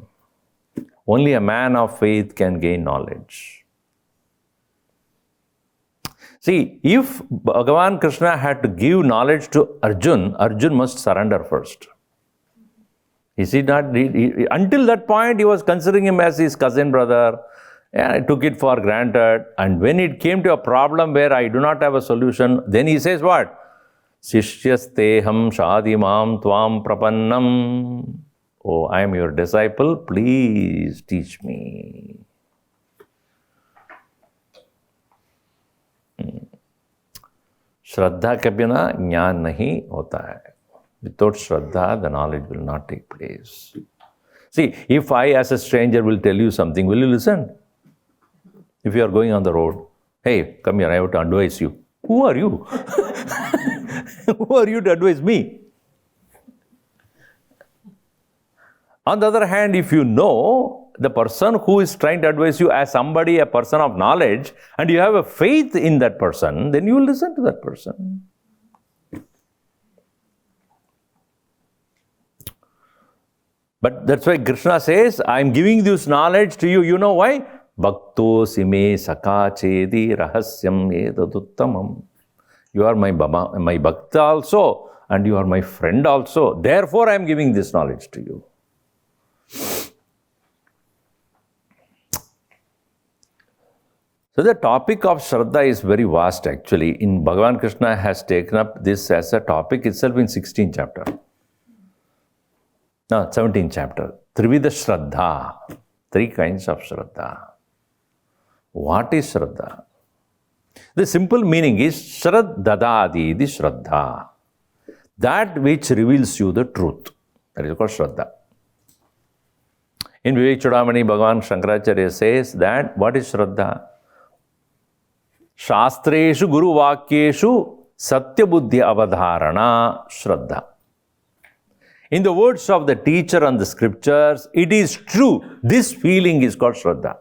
Only a man of faith can gain knowledge. See, if Bhagavan Krishna had to give knowledge to Arjun, Arjun must surrender first. Is he not? Until that point, he was considering him as his cousin brother. Yeah, I took it for granted. And when it came to a problem where I do not have a solution, then he says what? Shishyasteham shadimam tvam prapannam. Oh, I am your disciple. Please teach me. Shraddha ke bina jnana nahi hota hai. Without Shraddha, the knowledge will not take place. See, if I as a stranger will tell you something, will you listen? If you are going on the road, hey, come here, I have to advise you. Who are you? Who are you to advise me? On the other hand, if you know the person who is trying to advise you as somebody, a person of knowledge, and you have a faith in that person, then you will listen to that person. But that's why Krishna says, I am giving this knowledge to you. You know why? Bhakto sime saka chedi rahasyam edaduttamam. You are my bhakta also, and you are my friend also. Therefore, I am giving this knowledge to you. So the topic of Shraddha is very vast actually. In Bhagavan Krishna has taken up this as a topic itself in 16th chapter. No, 17th chapter. Trivida Shraddha. 3 kinds of Shraddha. What is Shraddha? The simple meaning is Shraddadadi, the Shraddha. That which reveals you the truth. That is called Shraddha. In Vivek Chudamani, Bhagavan Shankaracharya says that what is Shraddha? Shastreshu Guru Vakyeshu Satya Buddhi Avadharana Shraddha. In the words of the teacher and the scriptures, it is true. This feeling is called Shraddha.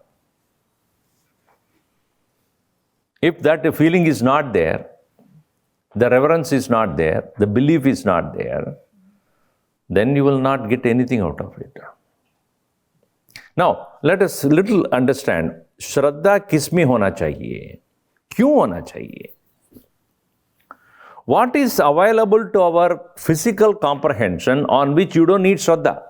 If that feeling is not there, the reverence is not there, the belief is not there, then you will not get anything out of it. Now, let us little understand, Shraddha kisme hona chahiye? Kyun hona chahiye? What is available to our physical comprehension on which you don't need Shraddha?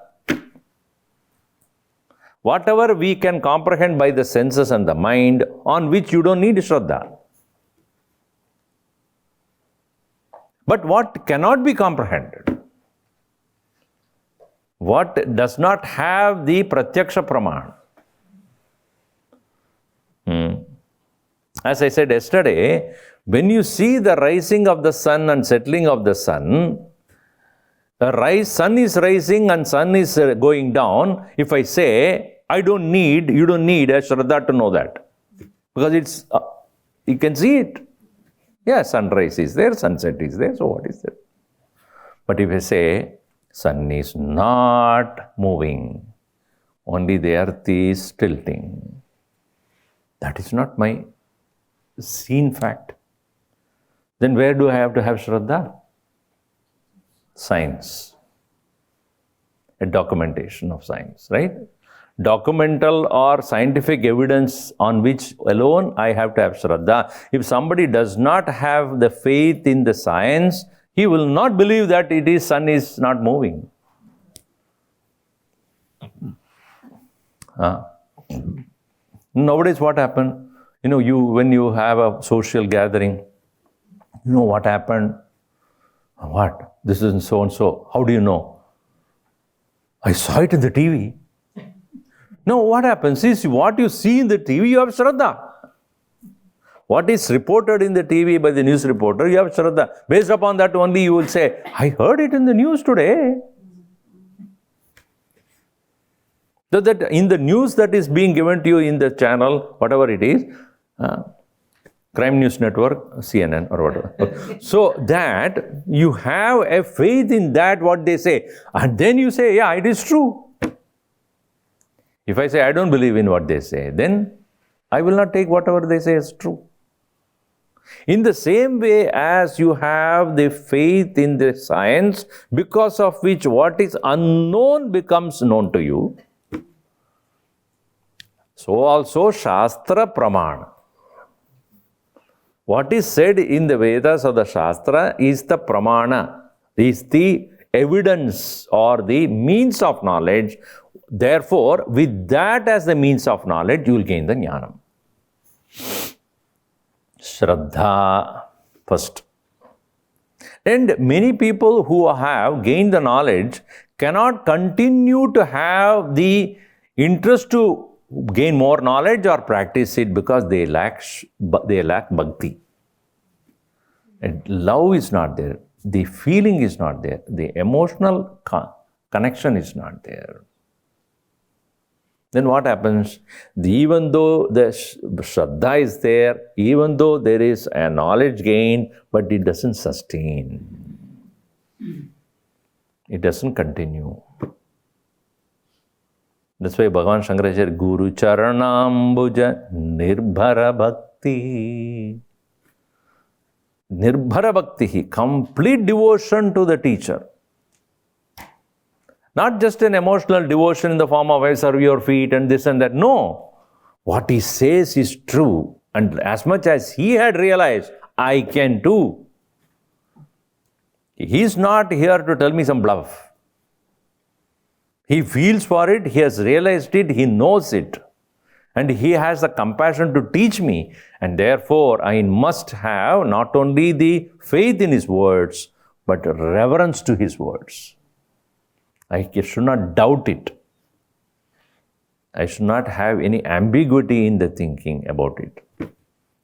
Whatever we can comprehend by the senses and the mind, on which you don't need Shraddha. But what cannot be comprehended? What does not have the Pratyaksha Praman? As I said yesterday, when you see the rising of the sun and settling of the sun, sun is rising and sun is going down. If I say, you don't need a Shraddha to know that. Because it's, you can see it. Yeah, sunrise is there, sunset is there, so what is that? But if I say, sun is not moving, only the earth is tilting. That is not my seen fact. Then where do I have to have Shraddha? Science. A documentation of science, right? Documental or scientific evidence on which alone I have to have Shraddha. If somebody does not have the faith in the science, he will not believe that sun is not moving. Nowadays what happened? When you have a social gathering, you know what happened? What? This is so and so. How do you know? I saw it in the TV. No, what happens is what you see in the TV, you have Shraddha. What is reported in the TV by the news reporter, you have Shraddha. Based upon that only you will say, I heard it in the news today. So that in the news that is being given to you in the channel, whatever it is, Crime News Network, CNN or whatever. So that you have a faith in that what they say. And then you say, yeah, it is true. If I say I don't believe in what they say, then I will not take whatever they say as true. In the same way as you have the faith in the science, because of which what is unknown becomes known to you, so also Shastra Pramana. What is said in the Vedas or the Shastra is the Pramana, is the evidence or the means of knowledge. Therefore, with that as the means of knowledge, you will gain the Jnanam. Shraddha first. And many people who have gained the knowledge cannot continue to have the interest to gain more knowledge or practice it because they lack bhakti. And love is not there. The feeling is not there. The emotional connection is not there. Then what happens? Even though the Shraddha is there, even though there is a knowledge gained, but it doesn't sustain. It doesn't continue. That's why Bhagavan Shankaracharya said, Guru Charanambuja Nirbhara Bhakti. Nirbhara Bhakti, complete devotion to the teacher. Not just an emotional devotion in the form of I serve your feet and this and that. No. What he says is true. And as much as he had realized, I can too. He's not here to tell me some bluff. He feels for it, he has realized it, he knows it. And he has the compassion to teach me. And therefore, I must have not only the faith in his words, but reverence to his words. I should not doubt it. I should not have any ambiguity in the thinking about it.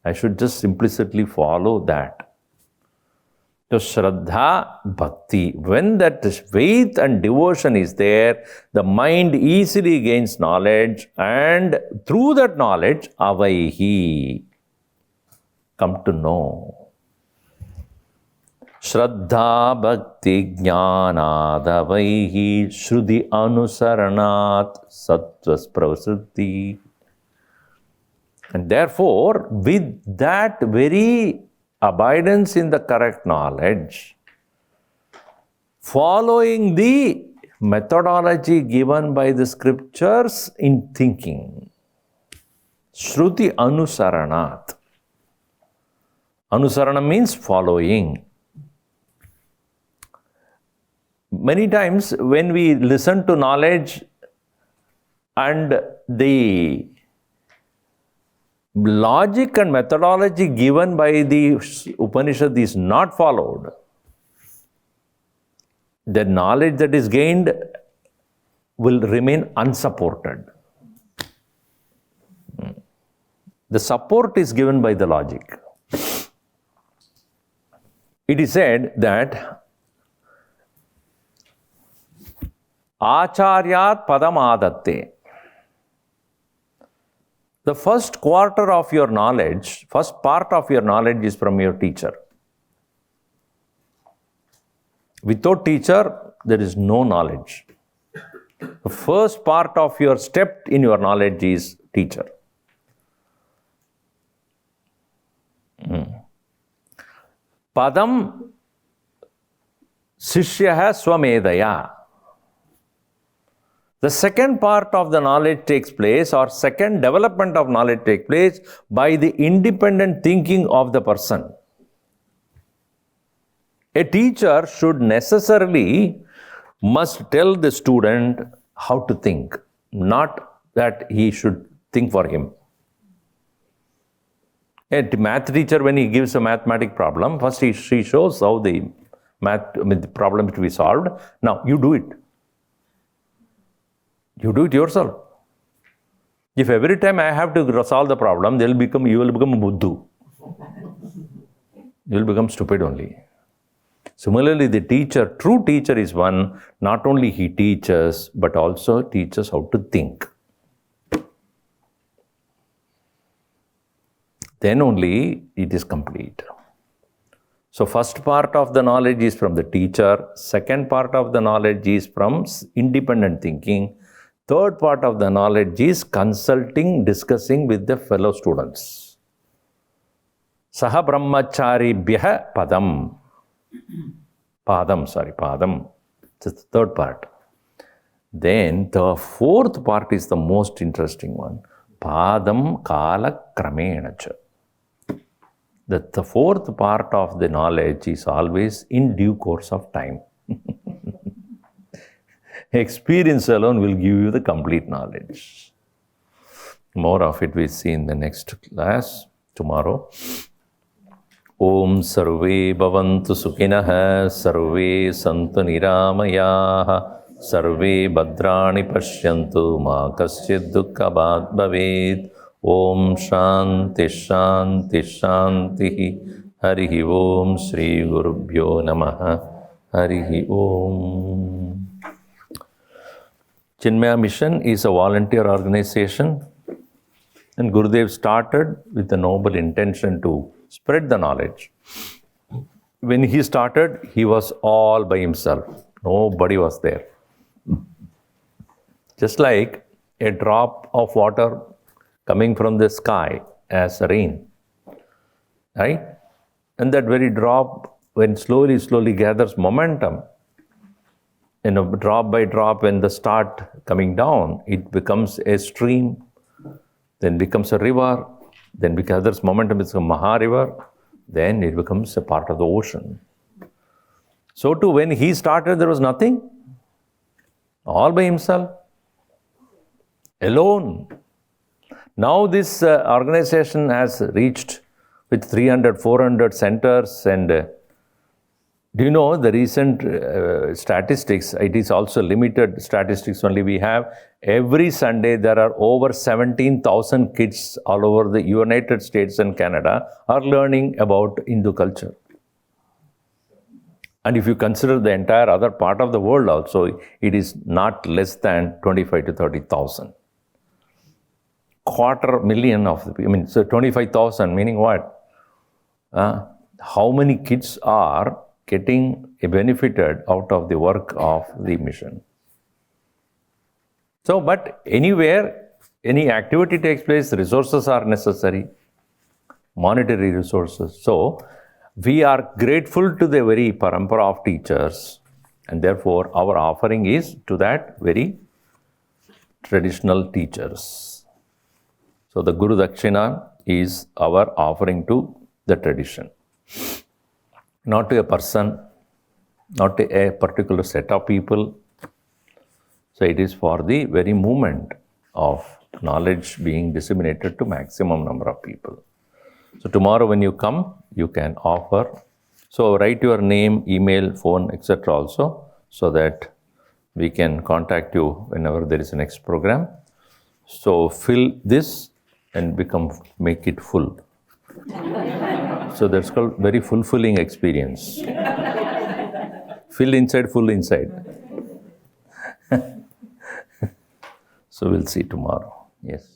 I should just implicitly follow that. So Shraddha, Bhakti, when that faith and devotion is there, the mind easily gains knowledge, and through that knowledge, avaihi, come to know. Shraddha Bhakti Jnanadavaihi Shruti Anusaranat Sattvas Pravasritti. And therefore, with that very abidance in the correct knowledge, following the methodology given by the scriptures in thinking, Shruti Anusaranat. Anusarana means following. Many times when we listen to knowledge and the logic and methodology given by the Upanishad is not followed, the knowledge that is gained will remain unsupported. The support is given by the logic. It is said that Acharyat padam adatte. The first quarter of your knowledge, first part of your knowledge is from your teacher. Without teacher, there is no knowledge. The first part of your step in your knowledge is teacher. Padam Shishyaha Swamedaya. The second part of the knowledge takes place, or second development of knowledge takes place by the independent thinking of the person. A teacher should necessarily must tell the student how to think, not that he should think for him. A math teacher, when he gives a mathematic problem, first he shows how the problem to be solved. Now you do it. You do it yourself. If every time I have to solve the problem, you will become a buddhu. You will become stupid only. Similarly, the teacher, true teacher is one, not only he teaches, but also teaches how to think. Then only it is complete. So first part of the knowledge is from the teacher, second part of the knowledge is from independent thinking, third part of the knowledge is consulting, discussing with the fellow students. Saha brahmacharibhyah padam. Padam. It's the third part. Then the fourth part is the most interesting one. Padam kala kramenacha. The fourth part of the knowledge is always in due course of time. Experience alone will give you the complete knowledge. More of it we see in the next class tomorrow. Om sarve bhavantu sukhinah, sarve santu niramayaha, sarve bhadrani pashyantu, ma kasyid dukkhabhat bhavet. Om shanti shanti shanti. Harihi Om Shri Gurubhyo Namaha. Harihi Om. Chinmaya Mission is a volunteer organization, and Gurudev started with the noble intention to spread the knowledge. When he started, he was all by himself. Nobody was there. Just like a drop of water coming from the sky as rain, right? And that very drop, when slowly gathers momentum, drop by drop, when they start coming down, it becomes a stream, then becomes a river, then gathers momentum, it's a Maha river, then it becomes a part of the ocean. So too, when he started, there was nothing, all by himself, alone. Now this organization has reached with 300, 400 centers, and do you know the recent statistics? It is also limited statistics only we have. Every Sunday there are over 17,000 kids all over the United States and Canada are learning about Hindu culture. And if you consider the entire other part of the world also, it is not less than 25 to 30,000. 250,000 of the people, so 25,000 meaning what? How many kids are getting benefited out of the work of the mission? So, but anywhere, any activity takes place, resources are necessary, monetary resources. So, we are grateful to the very parampara of teachers, and therefore our offering is to that very traditional teachers. So the Guru Dakshina is our offering to the tradition, not to a person, not to a particular set of people. So it is for the very movement of knowledge being disseminated to maximum number of people. So tomorrow when you come, you can offer. So write your name, email, phone, etc. also, so that we can contact you whenever there is a next program. So fill this and make it full. So that's called very fulfilling experience. Fill inside, full inside. So we'll see tomorrow. Yes.